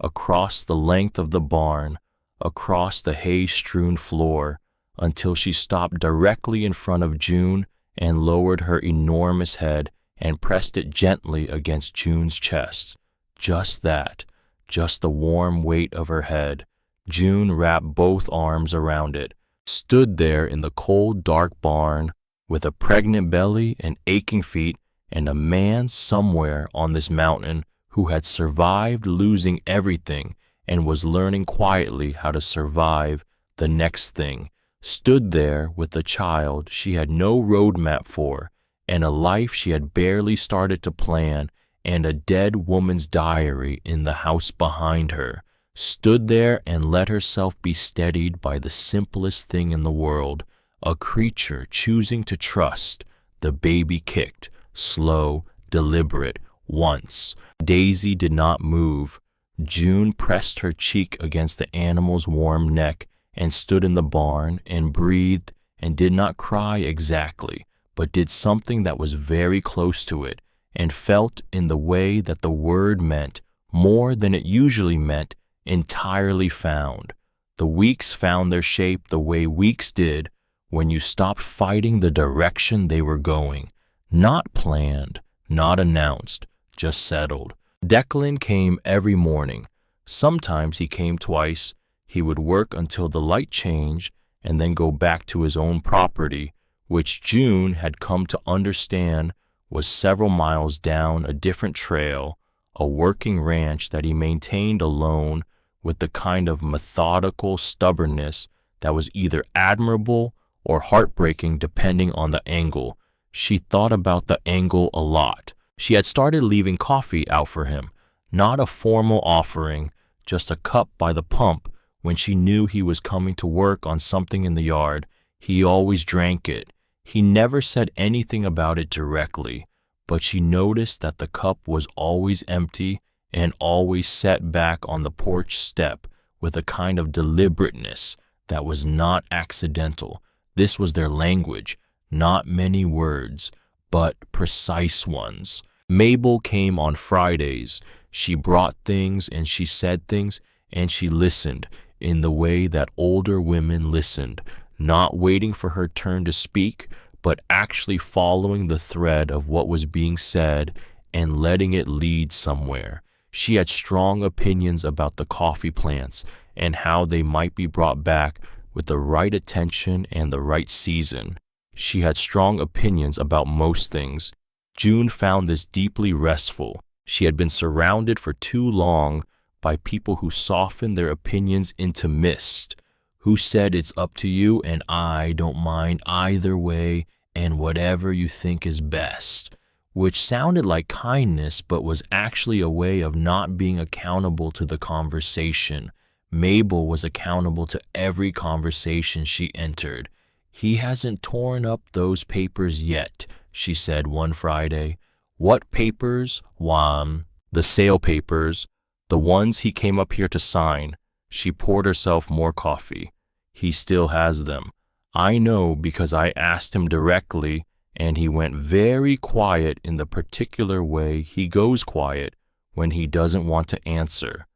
across the length of the barn, across the hay-strewn floor, until she stopped directly in front of June and lowered her enormous head and pressed it gently against June's chest. Just that, just the warm weight of her head. June wrapped both arms around it, stood there in the cold, dark barn with a pregnant belly and aching feet and a man somewhere on this mountain who had survived losing everything and was learning quietly how to survive the next thing, stood there with a child she had no roadmap for, and a life she had barely started to plan, and a dead woman's diary in the house behind her, stood there and let herself be steadied by the simplest thing in the world, a creature choosing to trust. The baby kicked, slow, deliberate, once. Daisy did not move. June pressed her cheek against the animal's warm neck and stood in the barn and breathed and did not cry exactly, but did something that was very close to it and felt in the way that the word meant more than it usually meant, entirely found. The weeks found their shape the way weeks did when you stopped fighting the direction they were going. Not planned, not announced, just settled. Declan came every morning. Sometimes he came twice. He would work until the light changed and then go back to his own property, which June had come to understand was several miles down a different trail, a working ranch that he maintained alone with the kind of methodical stubbornness that was either admirable or heartbreaking depending on the angle. She thought about the angle a lot. She had started leaving coffee out for him, not a formal offering, just a cup by the pump. When she knew he was coming to work on something in the yard, he always drank it. He never said anything about it directly, but she noticed that the cup was always empty and always set back on the porch step with a kind of deliberateness that was not accidental. This was their language, not many words, but precise ones. Mabel came on Fridays. She brought things and she said things and she listened in the way that older women listened, not waiting for her turn to speak, but actually following the thread of what was being said and letting it lead somewhere. She had strong opinions about the coffee plants and how they might be brought back with the right attention and the right season. She had strong opinions about most things. June found this deeply restful. She had been surrounded for too long by people who softened their opinions into mist, who said it's up to you and I don't mind either way and whatever you think is best, which sounded like kindness but was actually a way of not being accountable to the conversation. Mabel was accountable to every conversation she entered. "He hasn't torn up those papers yet," she said one Friday. "What papers?" "Wham, the sale papers. The ones he came up here to sign." She poured herself more coffee. "He still has them. I know because I asked him directly and he went very quiet in the particular way he goes quiet when he doesn't want to answer."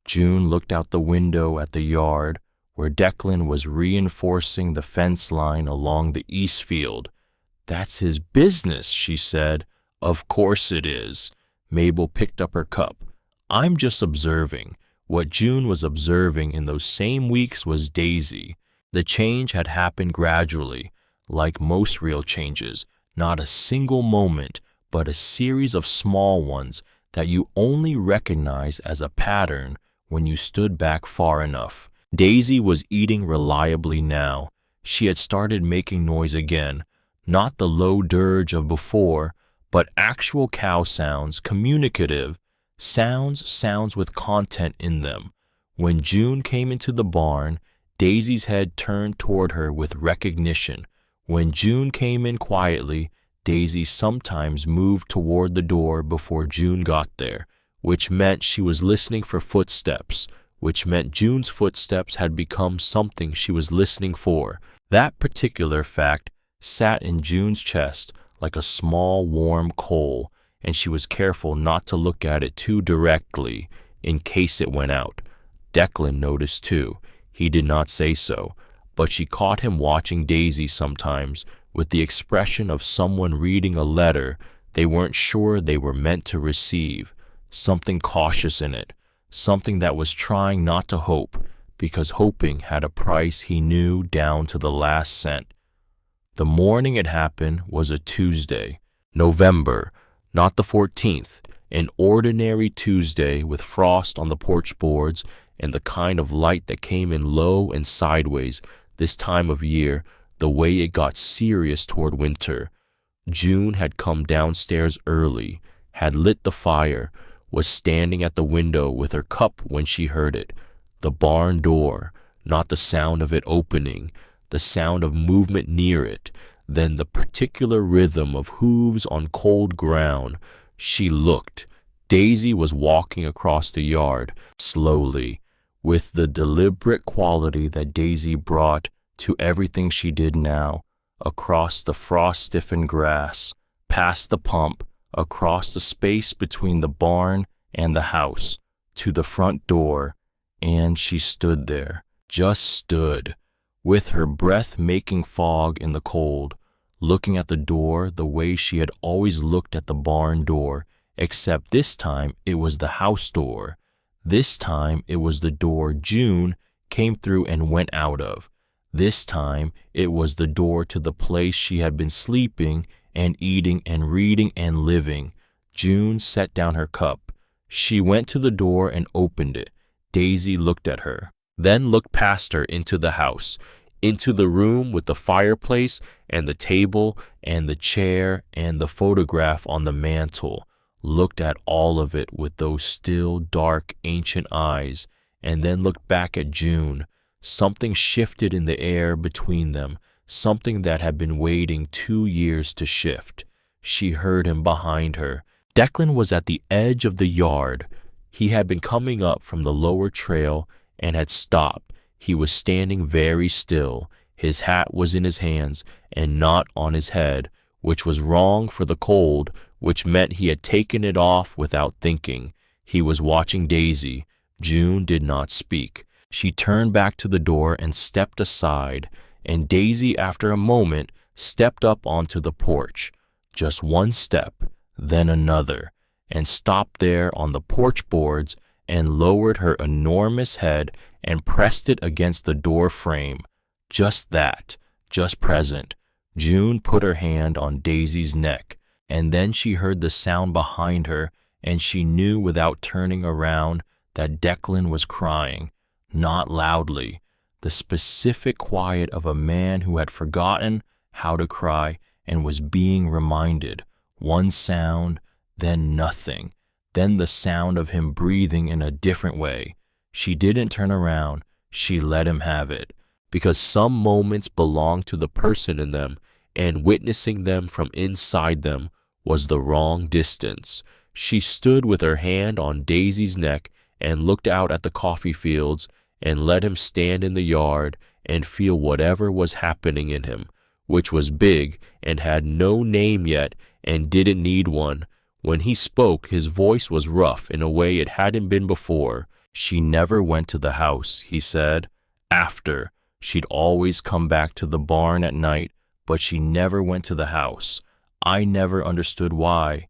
June looked out the window at the yard where Declan was reinforcing the fence line along the east field. "That's his business," she said. "Of course it is." Mabel picked up her cup. "I'm just observing." What June was observing in those same weeks was Daisy. The change had happened gradually, like most real changes, not a single moment, but a series of small ones that you only recognize as a pattern when you stood back far enough. Daisy was eating reliably now. She had started making noise again, not the low dirge of before, but actual cow sounds, communicative sounds with content in them. When June came into the barn, Daisy's head turned toward her with recognition. When June came in quietly, Daisy sometimes moved toward the door before June got there, which meant she was listening for footsteps, which meant June's footsteps had become something she was listening for. That particular fact sat in June's chest like a small warm coal, and she was careful not to look at it too directly in case it went out. Declan noticed too. He did not say so, but she caught him watching Daisy sometimes with the expression of someone reading a letter they weren't sure they were meant to receive, something cautious in it, something that was trying not to hope, because hoping had a price he knew down to the last cent. The morning it happened was a Tuesday, November, not the 14th, an ordinary Tuesday with frost on the porch boards and the kind of light that came in low and sideways this time of year, the way it got serious toward winter. June had come downstairs early, had lit the fire, was standing at the window with her cup when she heard it. The barn door, not the sound of it opening, the sound of movement near it, then the particular rhythm of hooves on cold ground. She looked. Daisy was walking across the yard, slowly, with the deliberate quality that Daisy brought to everything she did now, across the frost-stiffened grass, past the pump, across the space between the barn and the house, to the front door, and she stood there, just stood, with her breath-making fog in the cold, looking at the door the way she had always looked at the barn door, except this time it was the house door. This time it was the door June came through and went out of. This time it was the door to the place she had been sleeping and eating and reading and living. June set down her cup. She went to the door and opened it. Daisy looked at her, then looked past her into the house, into the room with the fireplace and the table and the chair and the photograph on the mantel, looked at all of it with those still, dark, ancient eyes, and then looked back at June. Something shifted in the air between them, something that had been waiting 2 years to shift. She heard him behind her. Declan was at the edge of the yard. He had been coming up from the lower trail and had stopped. He was standing very still. His hat was in his hands and not on his head, which was wrong for the cold, which meant he had taken it off without thinking. He was watching Daisy. June did not speak. She turned back to the door and stepped aside, and Daisy, after a moment, stepped up onto the porch. Just one step, then another, and stopped there on the porch boards and lowered her enormous head and pressed it against the door frame. Just that, just present. June put her hand on Daisy's neck, and then she heard the sound behind her, and she knew without turning around that Declan was crying, not loudly, the specific quiet of a man who had forgotten how to cry and was being reminded. One sound, then nothing, then the sound of him breathing in a different way. She didn't turn around. She let him have it, because some moments belong to the person in them, and witnessing them from inside them was the wrong distance. She stood with her hand on Daisy's neck and looked out at the coffee fields and let him stand in the yard and feel whatever was happening in him, which was big and had no name yet and didn't need one. When he spoke, his voice was rough in a way it hadn't been before. She never went to the house, he said. After, she'd always come back to the barn at night, but she never went to the house. I never understood why.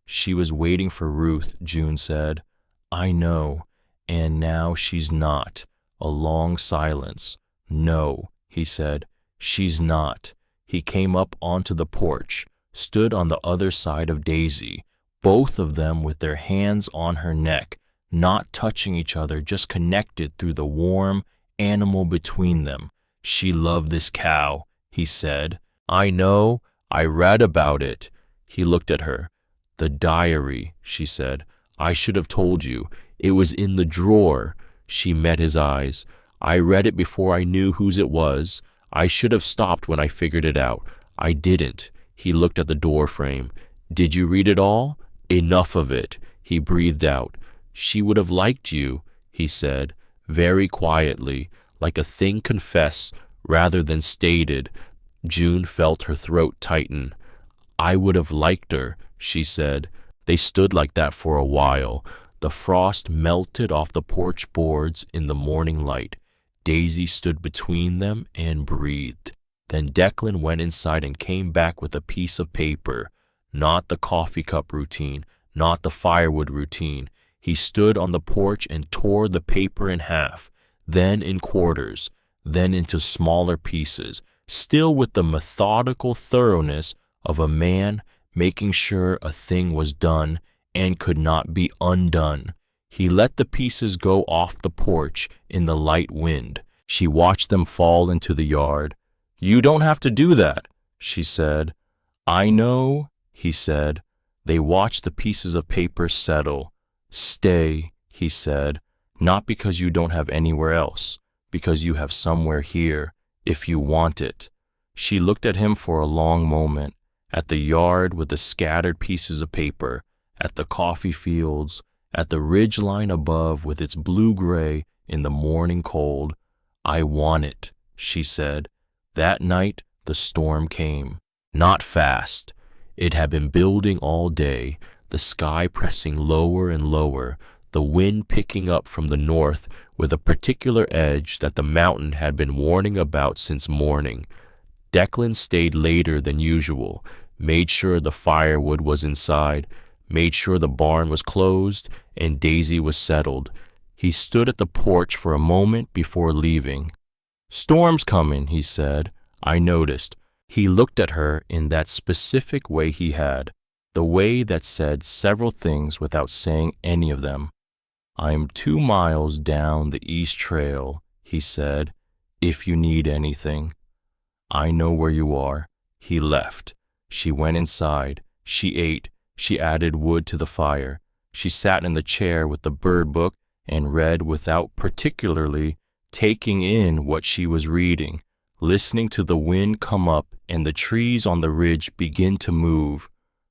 She was waiting for Ruth, June said. I know, and now she's not. A long silence. No, he said, she's not. He came up onto the porch, stood on the other side of Daisy, both of them with their hands on her neck, not touching each other, just connected through the warm animal between them. She loved this cow, he said. I know, I read about it. He looked at her. The diary, she said. I should have told you. It was in the drawer. She met his eyes. I read it before I knew whose it was. I should have stopped when I figured it out. I didn't. He looked at the door frame. Did you read it all? Enough of it, he breathed out. She would have liked you, he said, very quietly, like a thing confessed rather than stated. June felt her throat tighten. I would have liked her, she said. They stood like that for a while. The frost melted off the porch boards in the morning light. Daisy stood between them and breathed. Then Declan went inside and came back with a piece of paper. Not the coffee cup routine, not the firewood routine. He stood on the porch and tore the paper in half, then in quarters, then into smaller pieces, still with the methodical thoroughness of a man making sure a thing was done and could not be undone. He let the pieces go off the porch in the light wind. She watched them fall into the yard. You don't have to do that, she said. I know, he said. They watched the pieces of paper settle. Stay, he said, not because you don't have anywhere else, because you have somewhere here, if you want it. She looked at him for a long moment, at the yard with the scattered pieces of paper, at the coffee fields, at the ridge line above with its blue-gray in the morning cold. I want it, she said. That night, the storm came. Not fast. It had been building all day, the sky pressing lower and lower, the wind picking up from the north with a particular edge that the mountain had been warning about since morning. Declan stayed later than usual, made sure the firewood was inside, made sure the barn was closed, and Daisy was settled. He stood at the porch for a moment before leaving. "Storm's coming," he said. I noticed. He looked at her in that specific way he had, the way that said several things without saying any of them. "I'm 2 miles down the east trail," he said, "if you need anything." "I know where you are." He left. She went inside. She ate. She added wood to the fire. She sat in the chair with the bird book and read without particularly taking in what she was reading, listening to the wind come up and the trees on the ridge begin to move.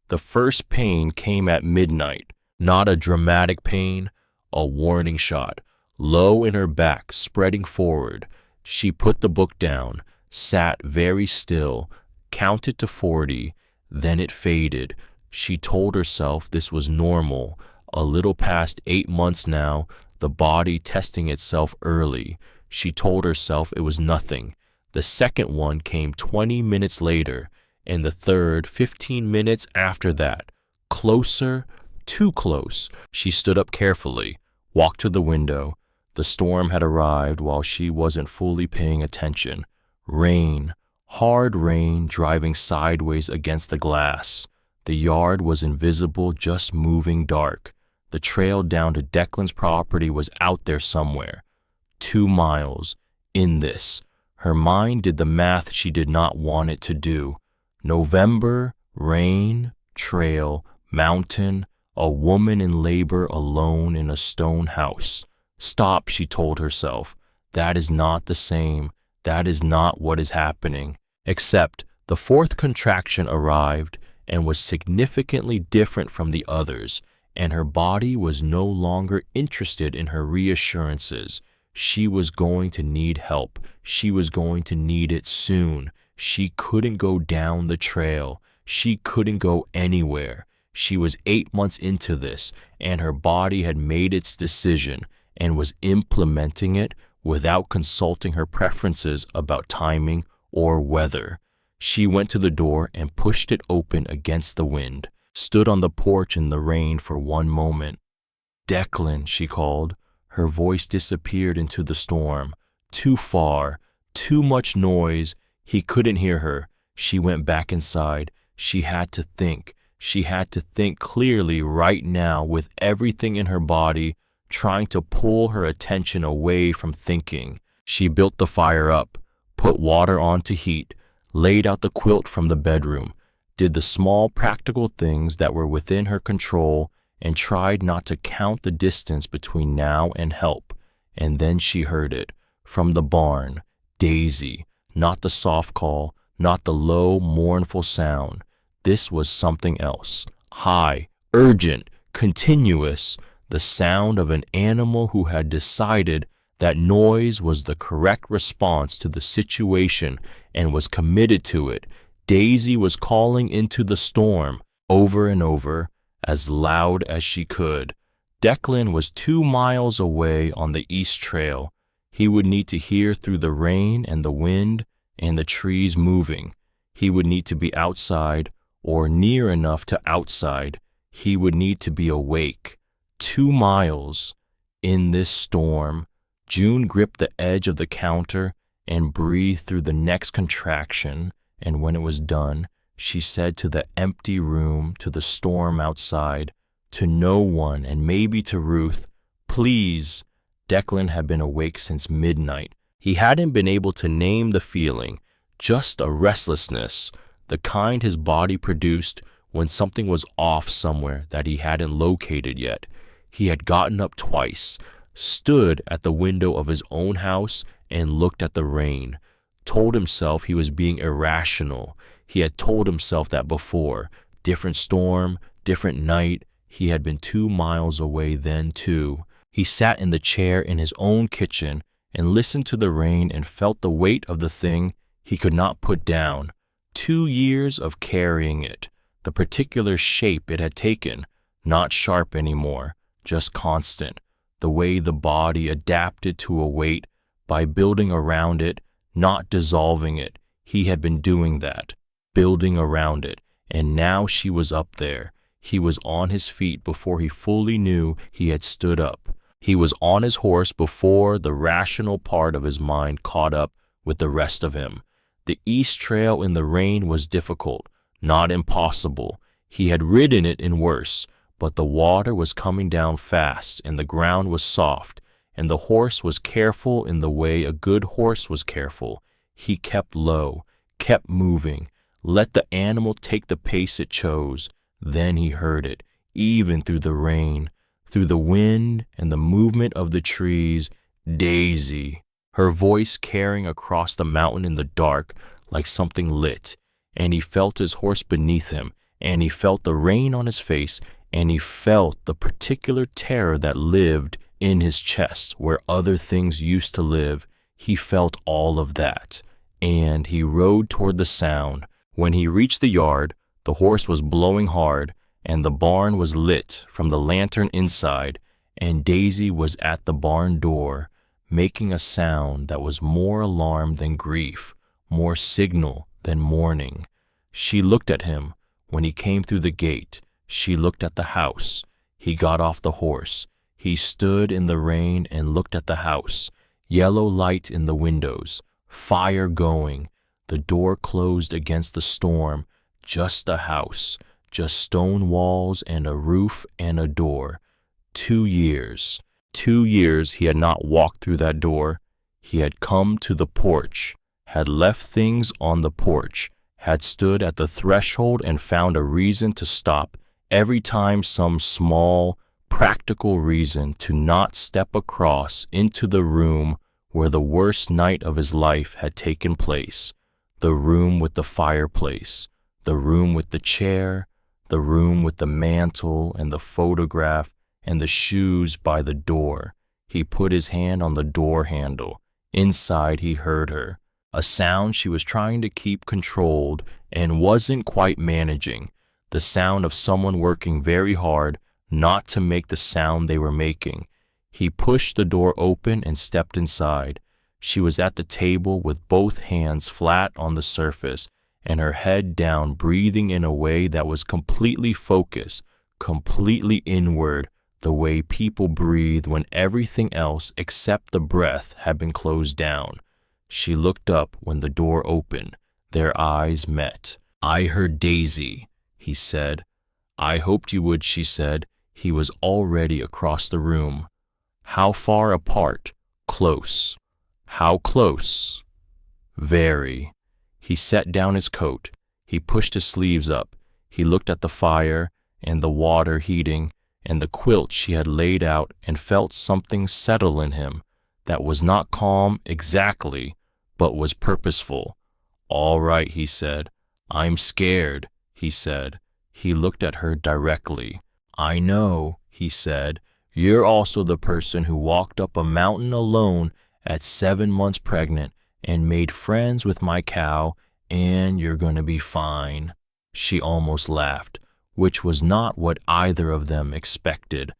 The first pain came at midnight, not a dramatic pain, a warning shot, low in her back, spreading forward. She put the book down, sat very still, counted to 40, then it faded. She told herself this was normal, a little past 8 months now, the body testing itself early. She told herself it was nothing. The second one came 20 minutes later, and the third 15 minutes after that. Closer, too close. She stood up carefully, walked to the window. The storm had arrived while she wasn't fully paying attention. Rain, hard rain driving sideways against the glass. The yard was invisible, just moving dark. The trail down to Declan's property was out there somewhere. 2 miles. In this. Her mind did the math she did not want it to do. November, rain, trail, mountain, a woman in labor alone in a stone house. Stop, she told herself. That is not the same. That is not what is happening. Except the fourth contraction arrived and was significantly different from the others, and her body was no longer interested in her reassurances. She was going to need help. She was going to need it soon. She couldn't go down the trail. She couldn't go anywhere. She was 8 months into this, and her body had made its decision and was implementing it without consulting her preferences about timing or weather. She went to the door and pushed it open against the wind, stood on the porch in the rain for one moment. "Declan," she called. Her voice disappeared into the storm. Too far, too much noise. He couldn't hear her. She went back inside. She had to think. She had to think clearly right now with everything in her body trying to pull her attention away from thinking. She built the fire up, put water on to heat, laid out the quilt from the bedroom, did the small practical things that were within her control, and tried not to count the distance between now and help. And then she heard it. From the barn. Daisy. Not the soft call, not the low, mournful sound. This was something else. High, urgent, continuous. The sound of an animal who had decided that noise was the correct response to the situation and was committed to it. Daisy was calling into the storm, over and over, as loud as she could. Declan was 2 miles away on the east trail. He would need to hear through the rain and the wind and the trees moving. He would need to be outside or near enough to outside. He would need to be awake. 2 miles. In this storm, June gripped the edge of the counter and breathed through the next contraction, and when it was done, she said to the empty room, to the storm outside, to no one, and maybe to Ruth, "Please." Declan had been awake since midnight. He hadn't been able to name the feeling, just a restlessness. the kind his body produced when something was off somewhere that he hadn't located yet. He had gotten up twice, stood at the window of his own house and looked at the rain, told himself he was being irrational. He had told himself that before. Different storm, different night. He had been 2 miles away then too. He sat in the chair in his own kitchen and listened to the rain and felt the weight of the thing he could not put down. 2 years of carrying it, the particular shape it had taken, not sharp anymore, just constant, the way the body adapted to a weight by building around it, not dissolving it. He had been doing that, building around it, and now she was up there. He was on his feet before he fully knew he had stood up. He was on his horse before the rational part of his mind caught up with the rest of him. The east trail in the rain was difficult, not impossible. He had ridden it in worse, but the water was coming down fast and the ground was soft, and the horse was careful in the way a good horse was careful. He kept low, kept moving, let the animal take the pace it chose. Then he heard it, even through the rain, through the wind and the movement of the trees. Daisy, her voice carrying across the mountain in the dark like something lit, and he felt his horse beneath him, and he felt the rain on his face, and he felt the particular terror that lived in his chest where other things used to live. He felt all of that, and he rode toward the sound. When he reached the yard, the horse was blowing hard, and the barn was lit from the lantern inside, and Daisy was at the barn door, making a sound that was more alarm than grief, more signal than mourning. She looked at him when he came through the gate. She looked at the house. He got off the horse. He stood in the rain and looked at the house. Yellow light in the windows, fire going. The door closed against the storm. Just a house, just stone walls and a roof and a door. 2 years. 2 years he had not walked through that door. He had come to the porch, had left things on the porch, had stood at the threshold and found a reason to stop every time, some small, practical reason to not step across into the room where the worst night of his life had taken place, the room with the fireplace, the room with the chair, the room with the mantle and the photograph and the shoes by the door. He put his hand on the door handle. Inside he heard her, a sound she was trying to keep controlled and wasn't quite managing, the sound of someone working very hard not to make the sound they were making. He pushed the door open and stepped inside. She was at the table with both hands flat on the surface and her head down, breathing in a way that was completely focused, completely inward, the way people breathe when everything else except the breath had been closed down. She looked up when the door opened. Their eyes met. "I heard Daisy," he said. "I hoped you would," she said. He was already across the room. "How far apart?" "Close." "How close?" "Very." He set down his coat. He pushed his sleeves up. He looked at the fire and the water heating and the quilt she had laid out and felt something settle in him that was not calm exactly, but was purposeful. "All right," he said. "I'm scared," he said. He looked at her directly. "I know," he said. "You're also the person who walked up a mountain alone at 7 months pregnant and made friends with my cow, and you're going to be fine." She almost laughed, which was not what either of them expected.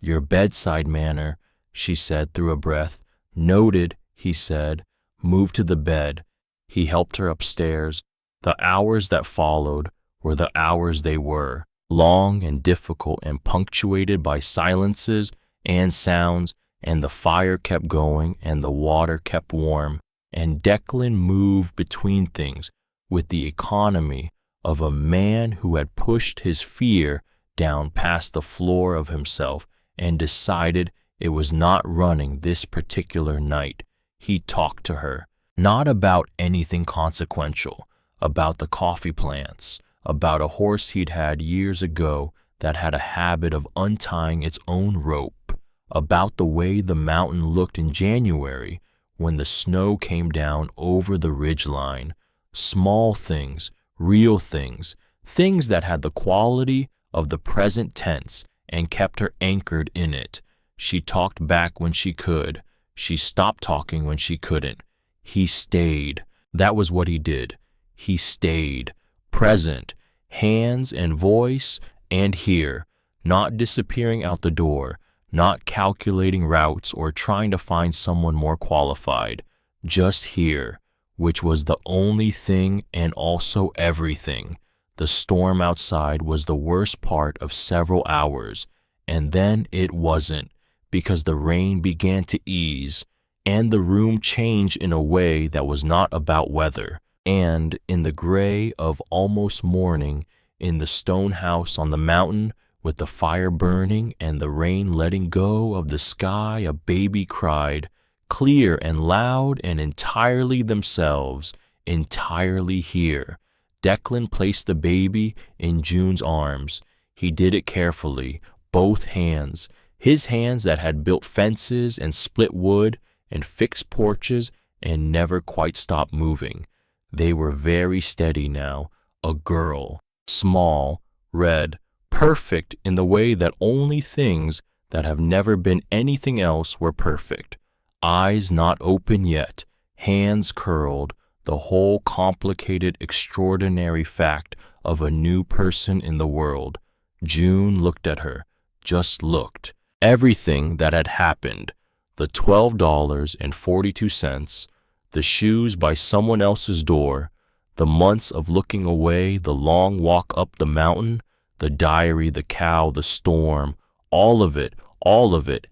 "Your bedside manner," she said through a breath. "Noted," he said. "Move to the bed." He helped her upstairs. The hours that followed were the hours they were, long and difficult and punctuated by silences and sounds, and the fire kept going and the water kept warm, and Declan moved between things with the economy of a man who had pushed his fear down past the floor of himself and decided it was not running this particular night. He talked to her, not about anything consequential, about the coffee plants, about a horse he'd had years ago that had a habit of untying its own rope, about the way the mountain looked in January when the snow came down over the ridgeline. Small things, real things, things that had the quality of the present tense and kept her anchored in it. She talked back when she could. She stopped talking when she couldn't. He stayed. That was what he did. He stayed. Present. Hands and voice and here. Not disappearing out the door. Not calculating routes or trying to find someone more qualified. Just here, which was the only thing and also everything. The storm outside was the worst part of several hours, and then it wasn't, because the rain began to ease, and the room changed in a way that was not about weather. And in the gray of almost morning, in the stone house on the mountain, with the fire burning and the rain letting go of the sky, a baby cried, clear and loud and entirely themselves, entirely here. Declan placed the baby in June's arms. He did it carefully, both hands, his hands that had built fences and split wood and fixed porches and never quite stopped moving. They were very steady now. A girl, small, red, perfect in the way that only things that have never been anything else were perfect. Eyes not open yet, hands curled, the whole complicated, extraordinary fact of a new person in the world. June looked at her, just looked. Everything that had happened, the $12.42, the shoes by someone else's door, the months of looking away, the long walk up the mountain, the diary, the cow, the storm, all of it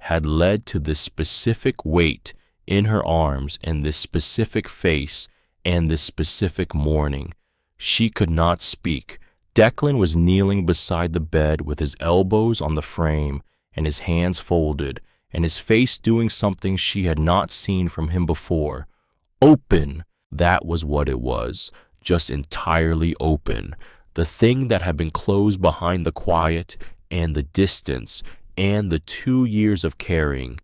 had led to this specific weight in her arms and this specific face and this specific morning. She could not speak. Declan was kneeling beside the bed with his elbows on the frame and his hands folded and his face doing something she had not seen from him before. Open! That was what it was, just entirely open. The thing that had been closed behind the quiet and the distance and the 2 years of caring.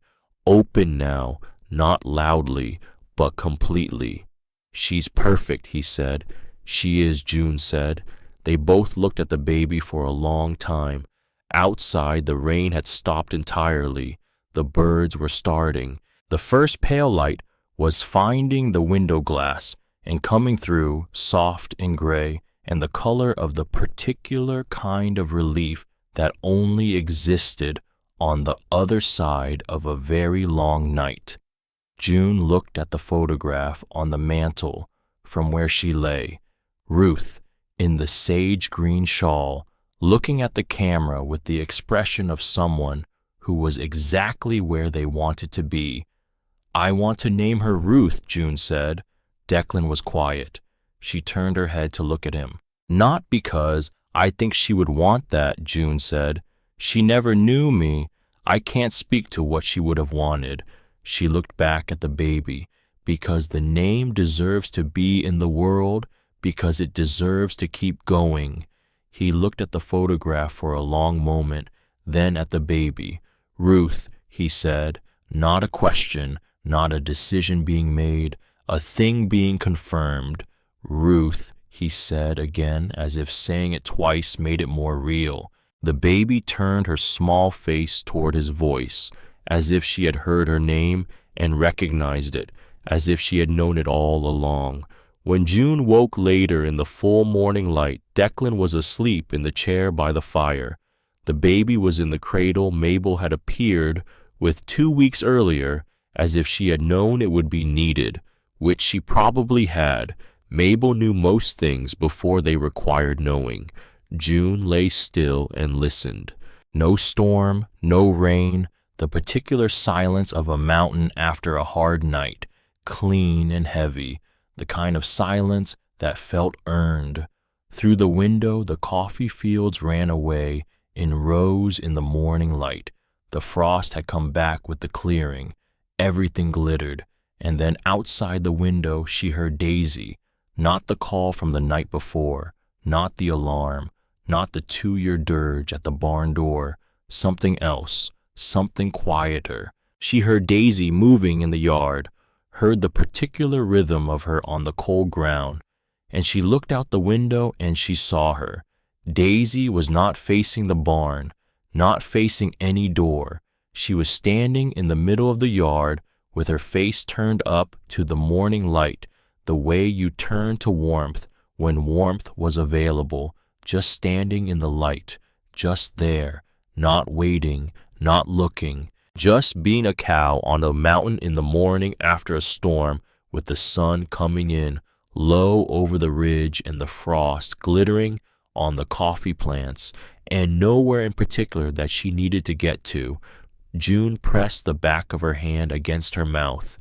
Open now, not loudly, but completely. She's perfect, he said. She is, June said. They both looked at the baby for a long time. Outside, the rain had stopped entirely. The birds were starting. The first pale light was finding the window glass and coming through, soft and gray, and the color of the particular kind of relief that only existed on the other side of a very long night. June looked at the photograph on the mantel from where she lay. Ruth, in the sage green shawl, looking at the camera with the expression of someone who was exactly where they wanted to be. I want to name her Ruth, June said. Declan was quiet. She turned her head to look at him. Not because I think she would want that, June said. She never knew me. I can't speak to what she would have wanted. She looked back at the baby. Because the name deserves to be in the world, because it deserves to keep going. He looked at the photograph for a long moment, then at the baby. Ruth, he said, not a question, not a decision being made, a thing being confirmed. Ruth, he said again, as if saying it twice made it more real. The baby turned her small face toward his voice, as if she had heard her name and recognized it, as if she had known it all along. When June woke later in the full morning light, Declan was asleep in the chair by the fire. The baby was in the cradle Mabel had appeared with 2 weeks earlier, as if she had known it would be needed, which she probably had. Mabel knew most things before they required knowing. June lay still and listened. No storm, no rain, the particular silence of a mountain after a hard night, clean and heavy, the kind of silence that felt earned. Through the window, the coffee fields ran away in rows in the morning light. The frost had come back with the clearing. Everything glittered. And then outside the window, she heard Daisy, Not the call from the night before, not the alarm, not the 2-year dirge at the barn door. Something else, something quieter. She heard Daisy moving in the yard, heard the particular rhythm of her on the cold ground, and she looked out the window and she saw her. Daisy was not facing the barn, not facing any door. She was standing in the middle of the yard with her face turned up to the morning light, the way you turn to warmth when warmth was available, just standing in the light, just there, not waiting, not looking, just being a cow on a mountain in the morning after a storm with the sun coming in low over the ridge and the frost glittering on the coffee plants, and nowhere in particular that she needed to get to. June pressed the back of her hand against her mouth,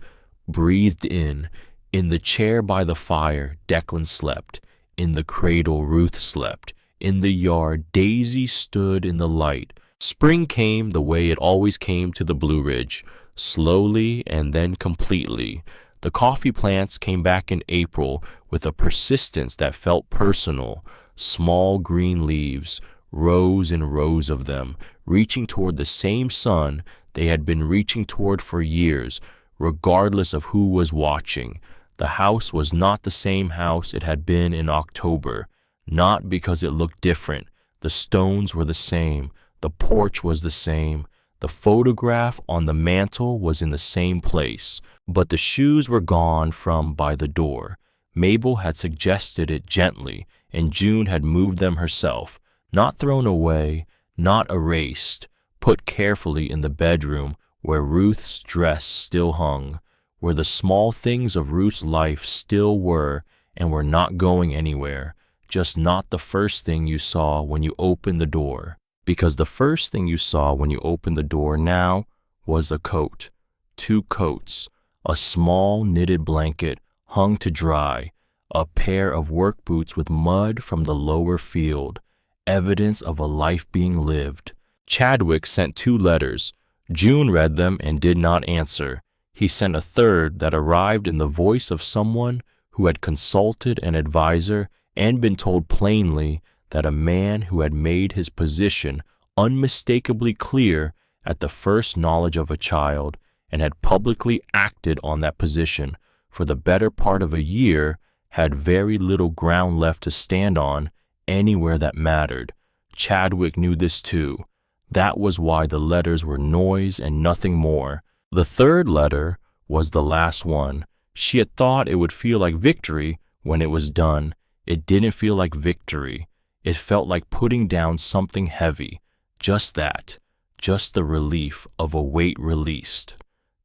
breathed in. In the chair by the fire, Declan slept. In the cradle, Ruth slept. In the yard, Daisy stood in the light. Spring came the way it always came to the Blue Ridge, slowly and then completely. The coffee plants came back in April with a persistence that felt personal. Small green leaves, rows and rows of them, reaching toward the same sun they had been reaching toward for years, regardless of who was watching. The house was not the same house it had been in October, not because it looked different. The stones were the same, the porch was the same, the photograph on the mantel was in the same place, but the shoes were gone from by the door. Mabel had suggested it gently, and June had moved them herself, not thrown away, not erased, put carefully in the bedroom where Ruth's dress still hung, where the small things of Ruth's life still were and were not going anywhere, just not the first thing you saw when you opened the door. Because the first thing you saw when you opened the door now was a coat, 2 coats, a small knitted blanket hung to dry, a pair of work boots with mud from the lower field, evidence of a life being lived. Chadwick sent 2 letters. June read them and did not answer. He sent a third that arrived in the voice of someone who had consulted an advisor and been told plainly that a man who had made his position unmistakably clear at the first knowledge of a child and had publicly acted on that position for the better part of a year had very little ground left to stand on anywhere that mattered. Chadwick knew this too. That was why the letters were noise and nothing more. The third letter was the last one. She had thought it would feel like victory when it was done. It didn't feel like victory. It felt like putting down something heavy. Just that. Just the relief of a weight released.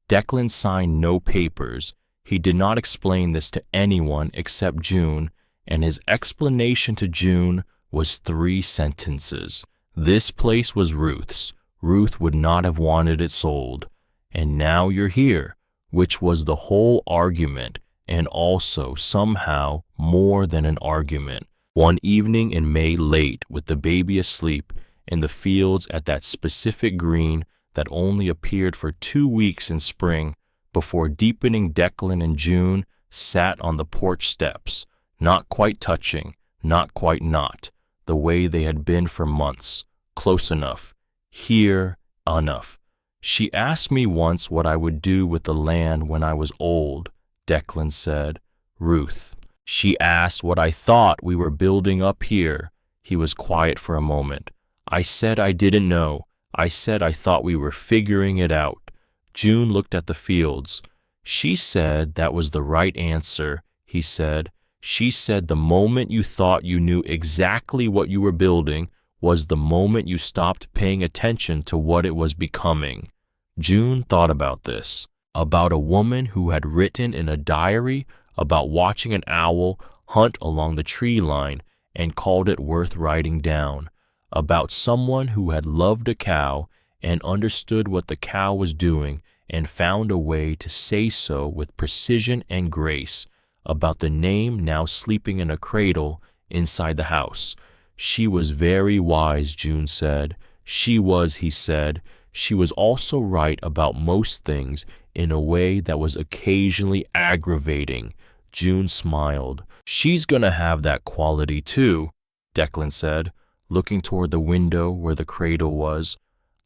Declan signed no papers. He did not explain this to anyone except June, and his explanation to June was 3 sentences. This place was Ruth's. Ruth would not have wanted it sold. And now you're here, which was the whole argument, and also somehow more than an argument. One evening in May late, with the baby asleep, in the fields at that specific green that only appeared for 2 weeks in spring, before deepening, Declan and June sat on the porch steps, not quite touching, not quite not, the way they had been for months, close enough, here enough. She asked me once what I would do with the land when I was old, Declan said. Ruth. She asked what I thought we were building up here. He was quiet for a moment. I said I didn't know. I said I thought we were figuring it out. June looked at the fields. She said that was the right answer, he said. She said the moment you thought you knew exactly what you were building was the moment you stopped paying attention to what it was becoming. June thought about this, about a woman who had written in a diary about watching an owl hunt along the tree line and called it worth writing down, about someone who had loved a cow and understood what the cow was doing and found a way to say so with precision and grace, about the name now sleeping in a cradle inside the house. She was very wise, June said. She was, he said. She was also right about most things in a way that was occasionally aggravating. June smiled. She's gonna have that quality too, Declan said, looking toward the window where the cradle was.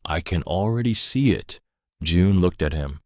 I can already see it. June looked at him.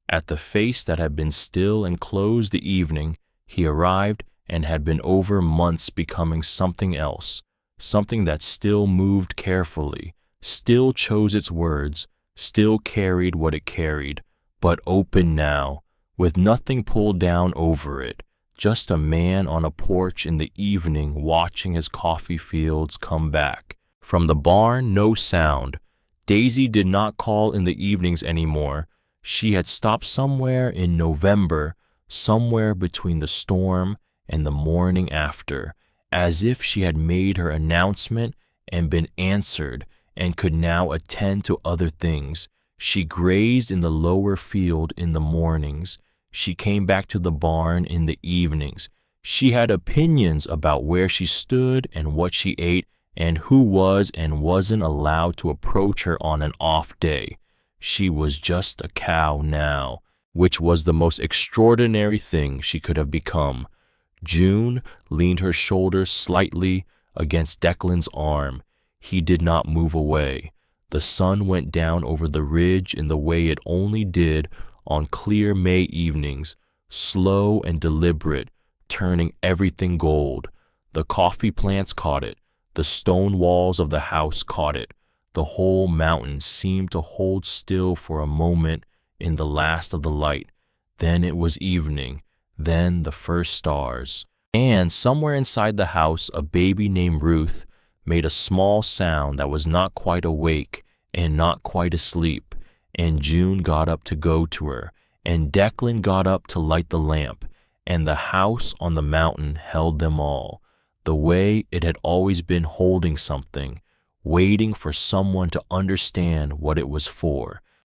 At the face that had been still and closed the evening he arrived and had been over months becoming something else, something that still moved carefully, still chose its words, still carried what it carried, but open now, with nothing pulled down over it, just a man on a porch in the evening watching his coffee fields come back. From the barn, no sound. Daisy did not call in the evenings anymore. She had stopped somewhere in November, somewhere between the storm and the morning after, as if she had made her announcement and been answered and could now attend to other things. She grazed in the lower field in the mornings. She came back to the barn in the evenings. She had opinions about where she stood and what she ate and who was and wasn't allowed to approach her on an off day. She was just a cow now, which was the most extraordinary thing she could have become. June leaned her shoulder slightly against Declan's arm. He did not move away. The sun went down over the ridge in the way it only did on clear May evenings, slow and deliberate, turning everything gold. The coffee plants caught it. The stone walls of the house caught it. The whole mountain seemed to hold still for a moment in the last of the light. Then it was evening. Then the first stars. And somewhere inside the house, a baby named Ruth made a small sound that was not quite awake and not quite asleep. And June got up to go to her, and Declan got up to light the lamp, and the house on the mountain held them all, the way it had always been holding something, waiting for someone to understand what it was for.